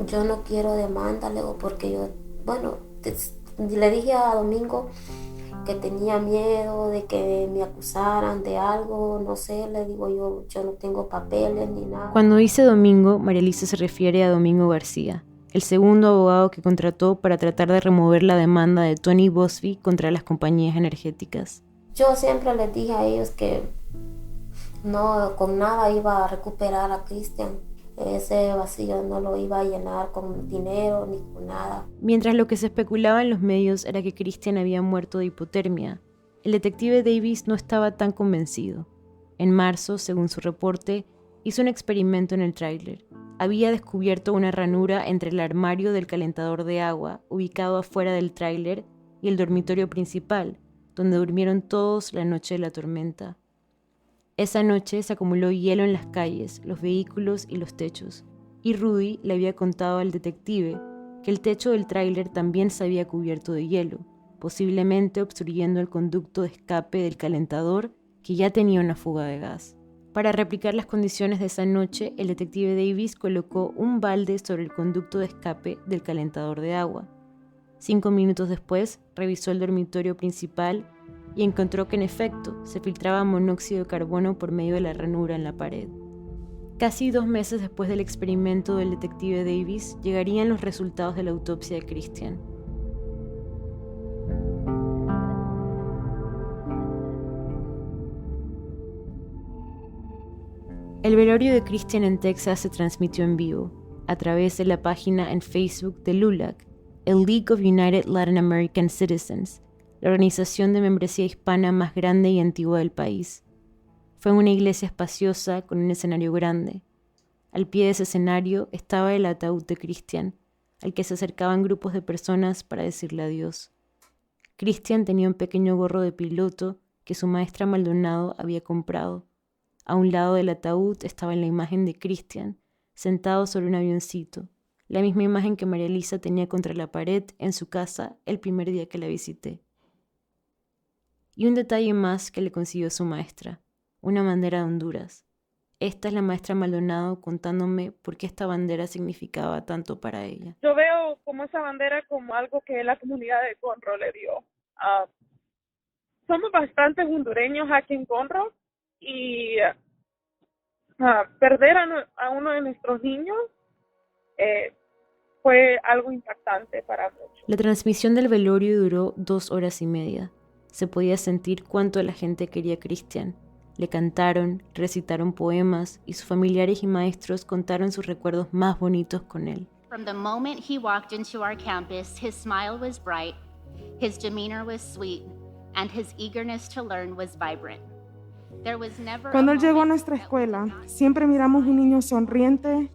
yo no quiero demanda, luego porque le dije a Domingo que tenía miedo de que me acusaran de algo, no sé, le digo yo no tengo papeles ni nada. Cuando dice Domingo, María Elisa se refiere a Domingo García, el segundo abogado que contrató para tratar de remover la demanda de Tony Bosby contra las compañías energéticas. Yo siempre les dije a ellos que no, con nada iba a recuperar a Christian. Ese vacío no lo iba a llenar con dinero ni con nada. Mientras lo que se especulaba en los medios era que Christian había muerto de hipotermia, El detective Davis no estaba tan convencido. En marzo, según su reporte, hizo un experimento en el tráiler. Había descubierto una ranura entre el armario del calentador de agua, ubicado afuera del tráiler, y el dormitorio principal, donde durmieron todos la noche de la tormenta. Esa noche se acumuló hielo en las calles, los vehículos y los techos, y Rudy le había contado al detective que el techo del tráiler también se había cubierto de hielo, posiblemente obstruyendo el conducto de escape del calentador que ya tenía una fuga de gas. Para replicar las condiciones de esa noche, el detective Davis colocó un balde sobre el conducto de escape del calentador de agua. 5 minutos después, revisó el dormitorio principal y encontró que en efecto se filtraba monóxido de carbono por medio de la ranura en la pared. Casi 2 meses después del experimento del detective Davis, llegarían los resultados de la autopsia de Christian. El velorio de Christian en Texas se transmitió en vivo, a través de la página en Facebook de LULAC, el League of United Latin American Citizens, la organización de membresía hispana más grande y antigua del país. Fue en una iglesia espaciosa con un escenario grande. Al pie de ese escenario estaba el ataúd de Christian, al que se acercaban grupos de personas para decirle adiós. Christian tenía un pequeño gorro de piloto que su maestra Maldonado había comprado. A un lado del ataúd estaba la imagen de Christian, sentado sobre un avioncito, la misma imagen que María Elisa tenía contra la pared en su casa el primer día que la visité. Y un detalle más que le consiguió su maestra, una bandera de Honduras. Esta es la maestra Maldonado contándome por qué esta bandera significaba tanto para ella. Yo veo como esa bandera como algo que la comunidad de Conroe le dio. Somos bastantes hondureños aquí en Conroe y perder a uno de nuestros niños fue algo impactante para muchos. La transmisión del velorio duró 2 horas y media. Se podía sentir cuánto la gente quería a Christian. Le cantaron, recitaron poemas y sus familiares y maestros contaron sus recuerdos más bonitos con él. From the moment he walked into our campus, his smile was bright, his demeanor was sweet, and his eagerness to learn was vibrant. Cuando él llegó a nuestra escuela, siempre miramos un niño sonriente,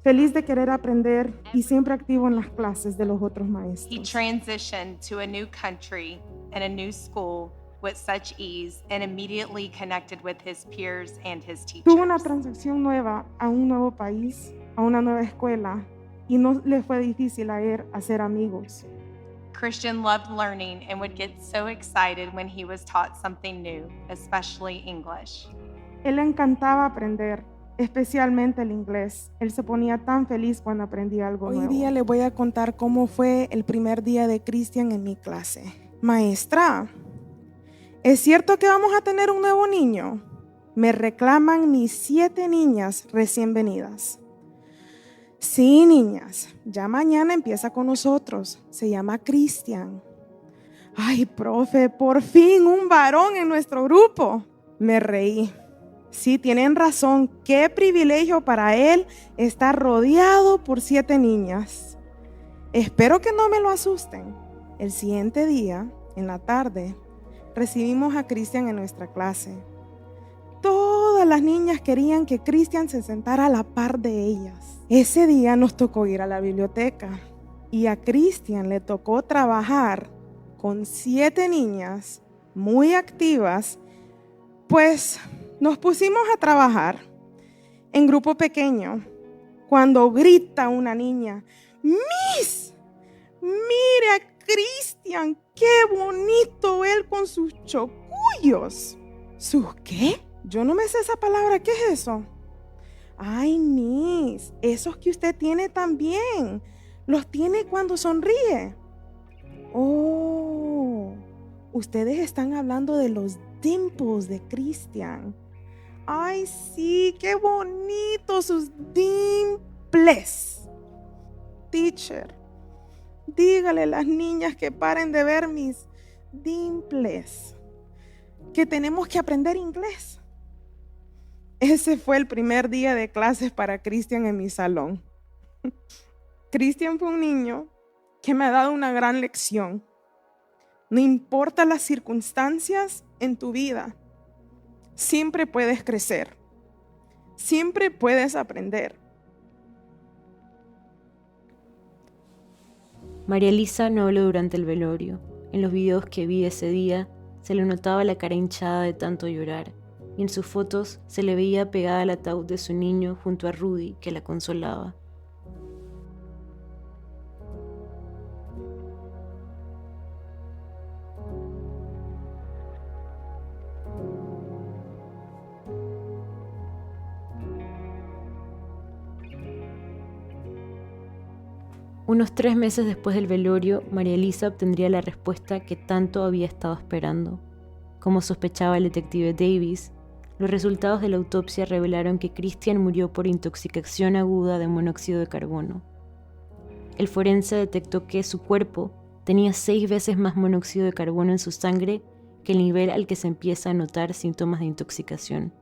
feliz de querer aprender y siempre activo en las clases de los otros maestros. He transitioned to a new country and a new school with such ease and immediately connected with his peers and his teachers. Tuvo una transacción nueva a un nuevo país, a una nueva escuela, y no le fue difícil a él hacer amigos. Christian loved learning and would get so excited when he was taught something new, especially English. Él le encantaba aprender, especialmente el inglés. Él se ponía tan feliz cuando aprendía algo nuevo. Hoy día le voy a contar cómo fue el primer día de Christian en mi clase. Maestra, ¿es cierto que vamos a tener un nuevo niño? Me reclaman mis 7 niñas recién venidas. Sí, niñas, ya mañana empieza con nosotros. Se llama Christian. Ay, profe, por fin un varón en nuestro grupo. Me reí. Sí, tienen razón. Qué privilegio para él estar rodeado por 7 niñas. Espero que no me lo asusten. El siguiente día, en la tarde, recibimos a Christian en nuestra clase. Todas las niñas querían que Christian se sentara a la par de ellas. Ese día nos tocó ir a la biblioteca y a Christian le tocó trabajar con 7 niñas muy activas, pues nos pusimos a trabajar en grupo pequeño. Cuando grita una niña, ¡Miss! ¡Mire a Christian! ¡Qué bonito él con sus chocullos! ¿Sus qué? Yo no me sé esa palabra. ¿Qué es eso? Ay, Miss, esos que usted tiene también. Los tiene cuando sonríe. Oh, ustedes están hablando de los dimples de Christian. Ay, sí, qué bonitos sus dimples. Teacher, dígale a las niñas que paren de ver mis dimples, que tenemos que aprender inglés. Ese fue el primer día de clases para Christian en mi salón. Christian fue un niño que me ha dado una gran lección. No importa las circunstancias en tu vida, siempre puedes crecer, siempre puedes aprender. María Elisa no habló durante el velorio. En los videos que vi ese día se le notaba la cara hinchada de tanto llorar, y en sus fotos se le veía pegada al ataúd de su niño junto a Rudy, que la consolaba. Unos 3 meses después del velorio, María Elisa obtendría la respuesta que tanto había estado esperando. Como sospechaba el detective Davis, los resultados de la autopsia revelaron que Christian murió por intoxicación aguda de monóxido de carbono. El forense detectó que su cuerpo tenía 6 veces más monóxido de carbono en su sangre que el nivel al que se empieza a notar síntomas de intoxicación.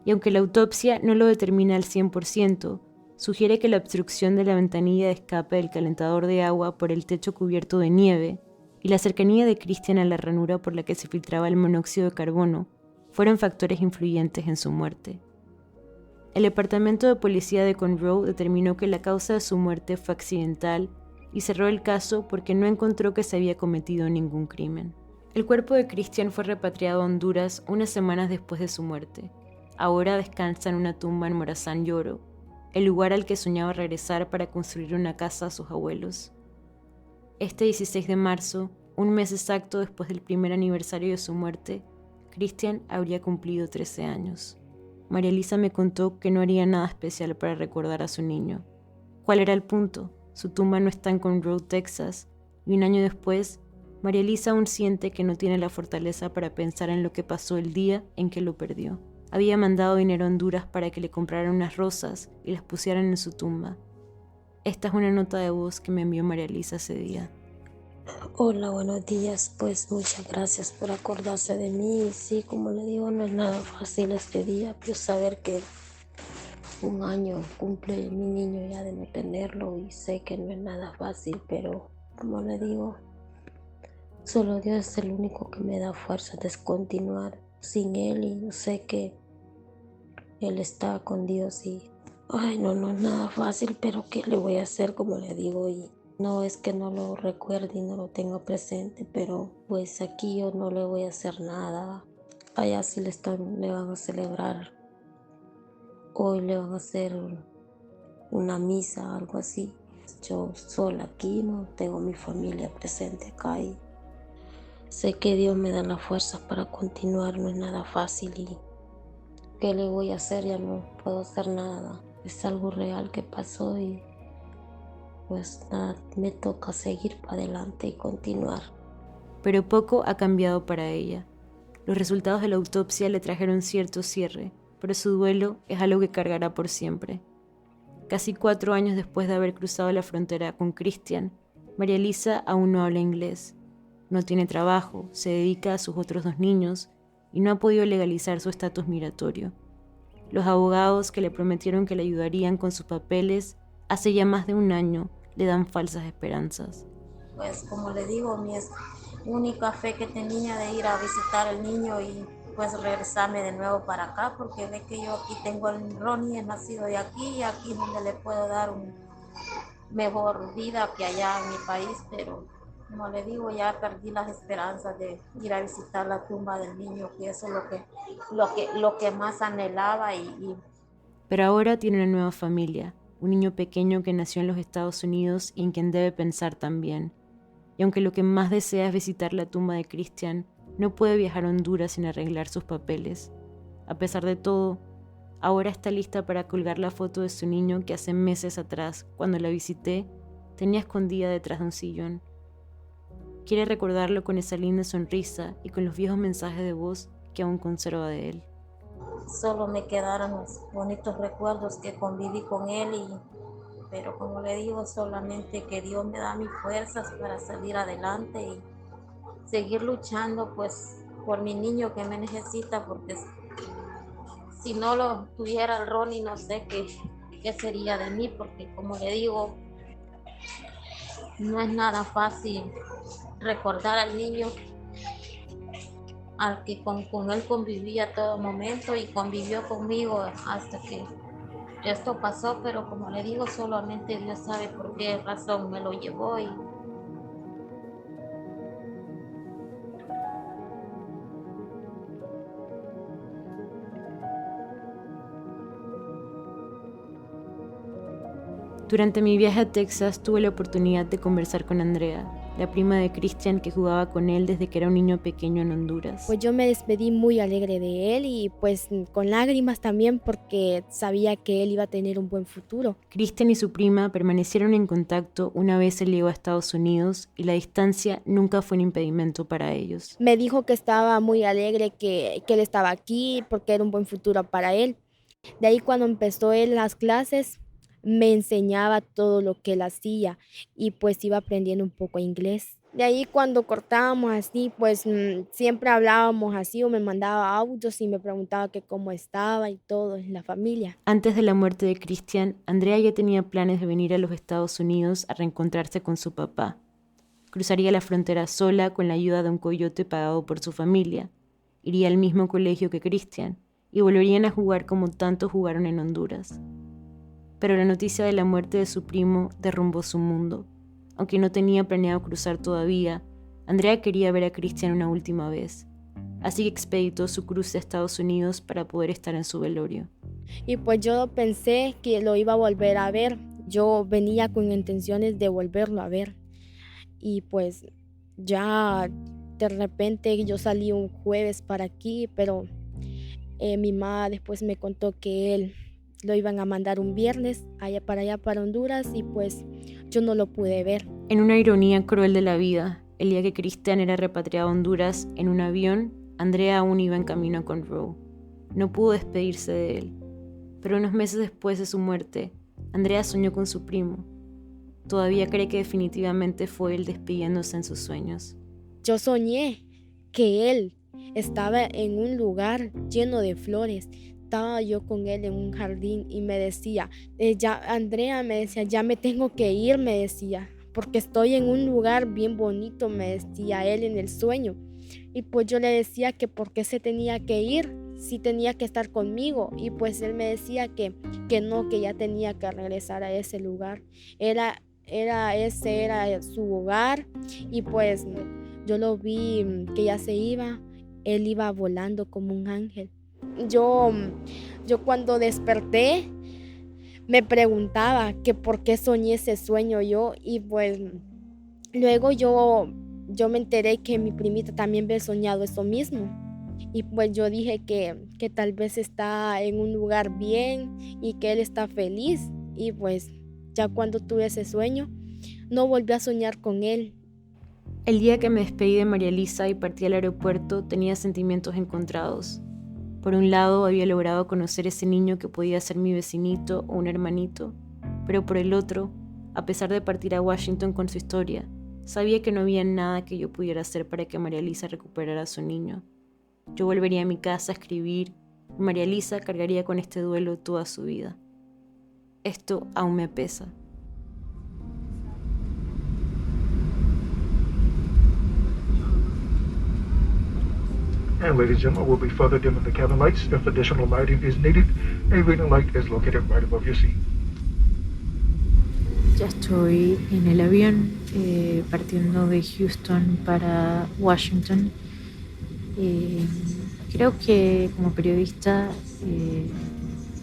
Y aunque la autopsia no lo determina al 100%, sugiere que la obstrucción de la ventanilla de escape del calentador de agua por el techo cubierto de nieve y la cercanía de Christian a la ranura por la que se filtraba el monóxido de carbono fueron factores influyentes en su muerte. El departamento de policía de Conroe determinó que la causa de su muerte fue accidental y cerró el caso porque no encontró que se había cometido ningún crimen. El cuerpo de Christian fue repatriado a Honduras unas semanas después de su muerte. Ahora descansa en una tumba en Morazán Lloro, el lugar al que soñaba regresar para construir una casa a sus abuelos. Este 16 de marzo, un mes exacto después del primer aniversario de su muerte, Christian habría cumplido 13 años. María Elisa me contó que no haría nada especial para recordar a su niño. ¿Cuál era el punto? Su tumba no está en Conroe, Texas, y un año después, María Elisa aún siente que no tiene la fortaleza para pensar en lo que pasó el día en que lo perdió. Había mandado dinero a Honduras para que le compraran unas rosas y las pusieran en su tumba. Esta es una nota de voz que me envió María Elisa ese día. Hola, buenos días. Pues muchas gracias por acordarse de mí. Sí, como le digo, no es nada fácil este día, pero saber que un año cumple mi niño ya de no tenerlo, y sé que no es nada fácil, pero como le digo, solo Dios es el único que me da fuerza de continuar sin él, y yo sé que él está con Dios y no es nada fácil, pero ¿qué le voy a hacer? Como le digo, y no es que no lo recuerde y no lo tenga presente, pero pues aquí yo no le voy a hacer nada. Allá sí le van a celebrar, hoy le van a hacer una misa, algo así. Yo sola aquí, no tengo mi familia presente acá, y sé que Dios me da la fuerza para continuar. No es nada fácil, y ¿qué le voy a hacer? Ya no puedo hacer nada. Es algo real que pasó, y pues nada, me toca seguir para adelante y continuar. Pero poco ha cambiado para ella. Los resultados de la autopsia le trajeron cierto cierre, pero su duelo es algo que cargará por siempre. Casi 4 años después de haber cruzado la frontera con Christian, María Elisa aún no habla inglés. No tiene trabajo, se dedica a sus otros 2 niños y no ha podido legalizar su estatus migratorio. Los abogados que le prometieron que le ayudarían con sus papeles hace ya más de 1 año le dan falsas esperanzas. Pues como le digo, mi única fe que tenía de ir a visitar al niño y pues regresarme de nuevo para acá, porque ve que yo aquí tengo al Ronnie, es nacido de aquí, y aquí es donde le puedo dar una mejor vida que allá en mi país, pero como le digo, ya perdí las esperanzas de ir a visitar la tumba del niño, que eso es lo que más anhelaba. Pero ahora tiene una nueva familia, un niño pequeño que nació en los Estados Unidos y en quien debe pensar también. Y aunque lo que más desea es visitar la tumba de Christian, no puede viajar a Honduras sin arreglar sus papeles. A pesar de todo, ahora está lista para colgar la foto de su niño que hace meses atrás, cuando la visité, tenía escondida detrás de un sillón. Quiere recordarlo con esa linda sonrisa y con los viejos mensajes de voz que aún conserva de él. Solo me quedaron los bonitos recuerdos que conviví con él, pero como le digo, solamente que Dios me da mis fuerzas para salir adelante y seguir luchando pues por mi niño que me necesita, porque si no lo tuviera el Ronnie, no sé qué sería de mí, porque como le digo, no es nada fácil recordar al niño al que con él convivía a todo momento y convivió conmigo hasta que esto pasó, pero como le digo, solamente Dios sabe por qué razón me lo llevó. Durante mi viaje a Texas tuve la oportunidad de conversar con Andrea, la prima de Cristian que jugaba con él desde que era un niño pequeño en Honduras. Pues yo me despedí muy alegre de él y pues con lágrimas también porque sabía que él iba a tener un buen futuro. Cristian y su prima permanecieron en contacto una vez él llegó a Estados Unidos y la distancia nunca fue un impedimento para ellos. Me dijo que estaba muy alegre que él estaba aquí porque era un buen futuro para él. De ahí cuando empezó él las clases, me enseñaba todo lo que él hacía y pues iba aprendiendo un poco inglés. De ahí cuando cortábamos así, pues siempre hablábamos así o me mandaba audios y me preguntaba que cómo estaba y todo en la familia. Antes de la muerte de Cristian, Andrea ya tenía planes de venir a los Estados Unidos a reencontrarse con su papá. Cruzaría la frontera sola con la ayuda de un coyote pagado por su familia. Iría al mismo colegio que Cristian y volverían a jugar como tanto jugaron en Honduras. Pero la noticia de la muerte de su primo derrumbó su mundo. Aunque no tenía planeado cruzar todavía, Andrea quería ver a Cristian una última vez. Así que expeditó su cruce a Estados Unidos para poder estar en su velorio. Y pues yo pensé que lo iba a volver a ver. Yo venía con intenciones de volverlo a ver. Y pues ya de repente yo salí un jueves para aquí, pero mi mamá después me contó que él lo iban a mandar un viernes allá para Honduras y pues yo no lo pude ver. En una ironía cruel de la vida, el día que Cristian era repatriado a Honduras en un avión, Andrea aún iba en camino con Roe. No pudo despedirse de él. Pero unos meses después de su muerte, Andrea soñó con su primo. Todavía cree que definitivamente fue él despidiéndose en sus sueños. Yo soñé que él estaba en un lugar lleno de flores. Estaba yo con él en un jardín y me decía, Andrea me decía, ya me tengo que ir, me decía, porque estoy en un lugar bien bonito, me decía él en el sueño. Y pues yo le decía que por qué se tenía que ir, si tenía que estar conmigo. Y pues él me decía que no, que ya tenía que regresar a ese lugar. Ese era su hogar y pues yo lo vi que ya se iba, él iba volando como un ángel. Yo cuando desperté me preguntaba que por qué soñé ese sueño yo y pues luego yo me enteré que mi primita también había soñado eso mismo y pues yo dije que tal vez está en un lugar bien y que él está feliz y pues ya cuando tuve ese sueño no volví a soñar con él. El día que me despedí de María Elisa y partí al aeropuerto tenía sentimientos encontrados. Por un lado, había logrado conocer a ese niño que podía ser mi vecinito o un hermanito, pero por el otro, a pesar de partir a Washington con su historia, sabía que no había nada que yo pudiera hacer para que María Elisa recuperara a su niño. Yo volvería a mi casa a escribir y María Elisa cargaría con este duelo toda su vida. Esto aún me pesa. And ladies and gentlemen, we'll be further dimming the cabin lights. If additional lighting is needed, a reading light is located right above your seat. Ya estoy en el avión partiendo de Houston para Washington. Creo que como periodista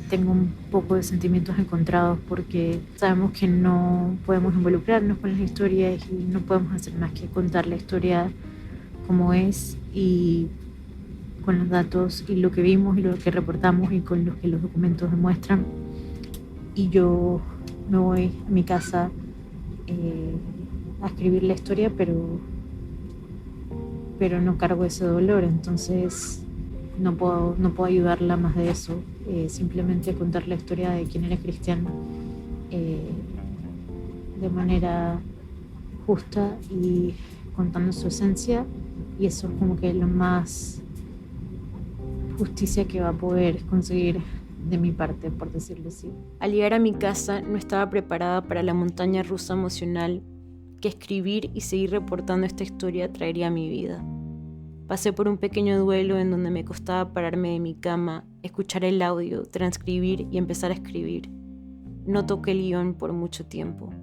tengo un poco de sentimientos encontrados porque sabemos que no podemos involucrarnos con las historias y no podemos hacer más que contar la historia como es y con los datos y lo que vimos y lo que reportamos y con lo que los documentos demuestran. Y yo me voy a mi casa a escribir la historia, pero no cargo ese dolor, entonces no puedo ayudarla más de eso, simplemente contar la historia de quién era Cristian de manera justa y contando su esencia, y eso es como que lo más justicia que va a poder conseguir de mi parte, por decirlo así. Al llegar a mi casa no estaba preparada para la montaña rusa emocional que escribir y seguir reportando esta historia traería a mi vida. Pasé por un pequeño duelo en donde me costaba pararme de mi cama, escuchar el audio, transcribir y empezar a escribir. No toqué el guión por mucho tiempo.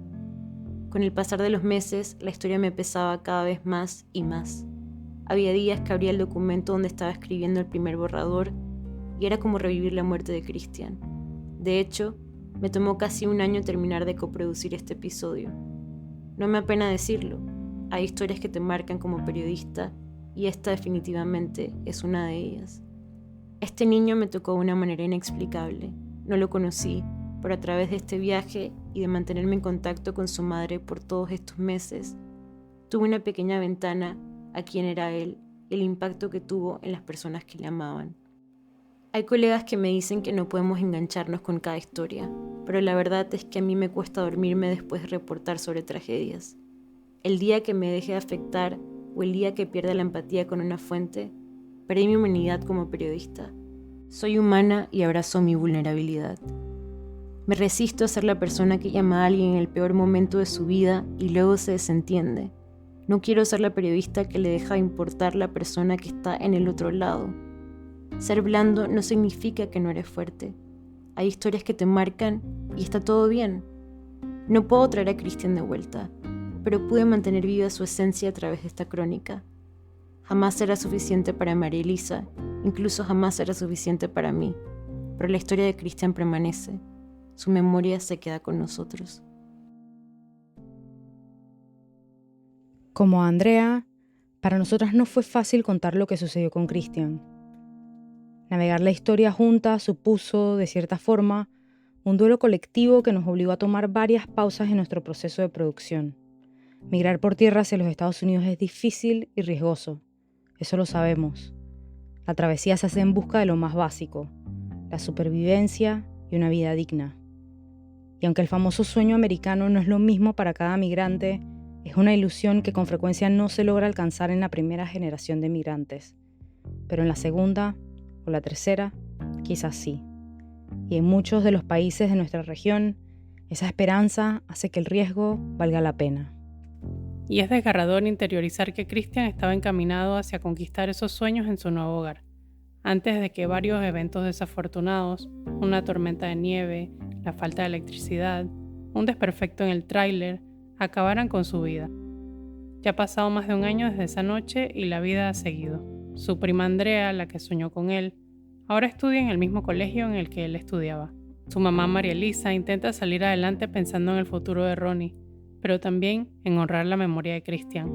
Con el pasar de los meses, la historia me pesaba cada vez más y más. Había días que abría el documento donde estaba escribiendo el primer borrador y era como revivir la muerte de Christian. De hecho, me tomó casi un año terminar de coproducir este episodio. No me apena decirlo, hay historias que te marcan como periodista y esta definitivamente es una de ellas. Este niño me tocó de una manera inexplicable. No lo conocí, pero a través de este viaje y de mantenerme en contacto con su madre por todos estos meses, tuve una pequeña ventana a quién era él y el impacto que tuvo en las personas que le amaban. Hay colegas que me dicen que no podemos engancharnos con cada historia, pero la verdad es que a mí me cuesta dormirme después de reportar sobre tragedias. El día que me deje de afectar o el día que pierda la empatía con una fuente, perdí mi humanidad como periodista. Soy humana y abrazo mi vulnerabilidad. Me resisto a ser la persona que llama a alguien en el peor momento de su vida y luego se desentiende. No quiero ser la periodista que le deja de importar la persona que está en el otro lado. Ser blando no significa que no eres fuerte. Hay historias que te marcan y está todo bien. No puedo traer a Christian de vuelta, pero pude mantener viva su esencia a través de esta crónica. Jamás será suficiente para María Elisa, incluso jamás será suficiente para mí, pero la historia de Christian permanece. Su memoria se queda con nosotros. Como a Andrea, para nosotras no fue fácil contar lo que sucedió con Christian. Navegar la historia juntas supuso, de cierta forma, un duelo colectivo que nos obligó a tomar varias pausas en nuestro proceso de producción. Migrar por tierra hacia los Estados Unidos es difícil y riesgoso, eso lo sabemos. La travesía se hace en busca de lo más básico, la supervivencia y una vida digna. Y aunque el famoso sueño americano no es lo mismo para cada migrante, es una ilusión que con frecuencia no se logra alcanzar en la primera generación de migrantes. Pero en la segunda o la tercera, quizás sí. Y en muchos de los países de nuestra región, esa esperanza hace que el riesgo valga la pena. Y es desgarrador interiorizar que Christian estaba encaminado hacia conquistar esos sueños en su nuevo hogar, antes de que varios eventos desafortunados, una tormenta de nieve, la falta de electricidad, un desperfecto en el tráiler, acabaran con su vida. Ya ha pasado más de un año desde esa noche y la vida ha seguido. Su prima Andrea, la que soñó con él, ahora estudia en el mismo colegio en el que él estudiaba. Su mamá María Elisa intenta salir adelante pensando en el futuro de Ronnie, pero también en honrar la memoria de Christian.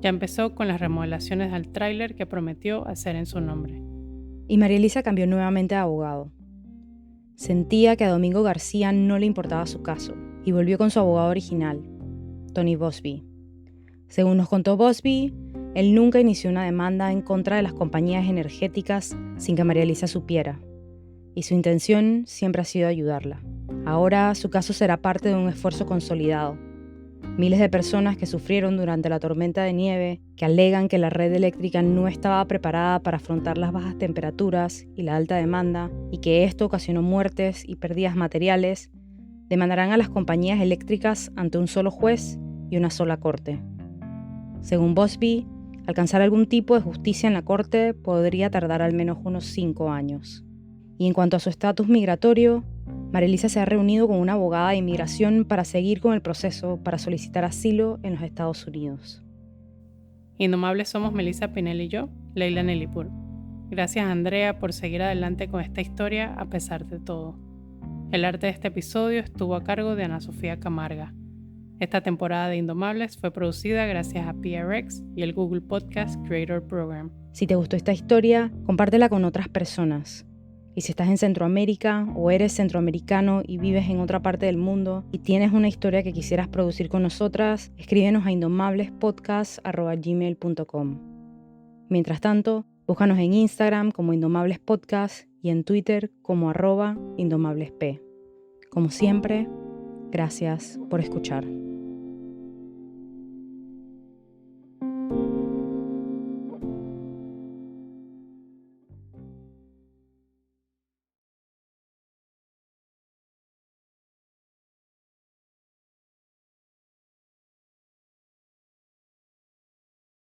Ya empezó con las remodelaciones al tráiler que prometió hacer en su nombre. Y María Elisa cambió nuevamente de abogado. Sentía que a Domingo García no le importaba su caso y volvió con su abogado original, Tony Bosby. Según nos contó Bosby, él nunca inició una demanda en contra de las compañías energéticas sin que María Elisa supiera, y su intención siempre ha sido ayudarla. Ahora su caso será parte de un esfuerzo consolidado. Miles de personas que sufrieron durante la tormenta de nieve, que alegan que la red eléctrica no estaba preparada para afrontar las bajas temperaturas y la alta demanda, y que esto ocasionó muertes y pérdidas materiales, demandarán a las compañías eléctricas ante un solo juez y una sola corte. Según Bosby, alcanzar algún tipo de justicia en la corte podría tardar al menos unos 5 años. Y en cuanto a su estatus migratorio, María Elisa se ha reunido con una abogada de inmigración para seguir con el proceso para solicitar asilo en los Estados Unidos. Indomables somos Melissa Pinel y yo, Leila Nelipur. Gracias a Andrea por seguir adelante con esta historia a pesar de todo. El arte de este episodio estuvo a cargo de Ana Sofía Camarga. Esta temporada de Indomables fue producida gracias a PRX y el Google Podcast Creator Program. Si te gustó esta historia, compártela con otras personas. Y si estás en Centroamérica o eres centroamericano y vives en otra parte del mundo y tienes una historia que quisieras producir con nosotras, escríbenos a indomablespodcast@gmail.com. Mientras tanto, búscanos en Instagram como Indomables Podcast y en Twitter como @indomablesp. Como siempre, gracias por escuchar.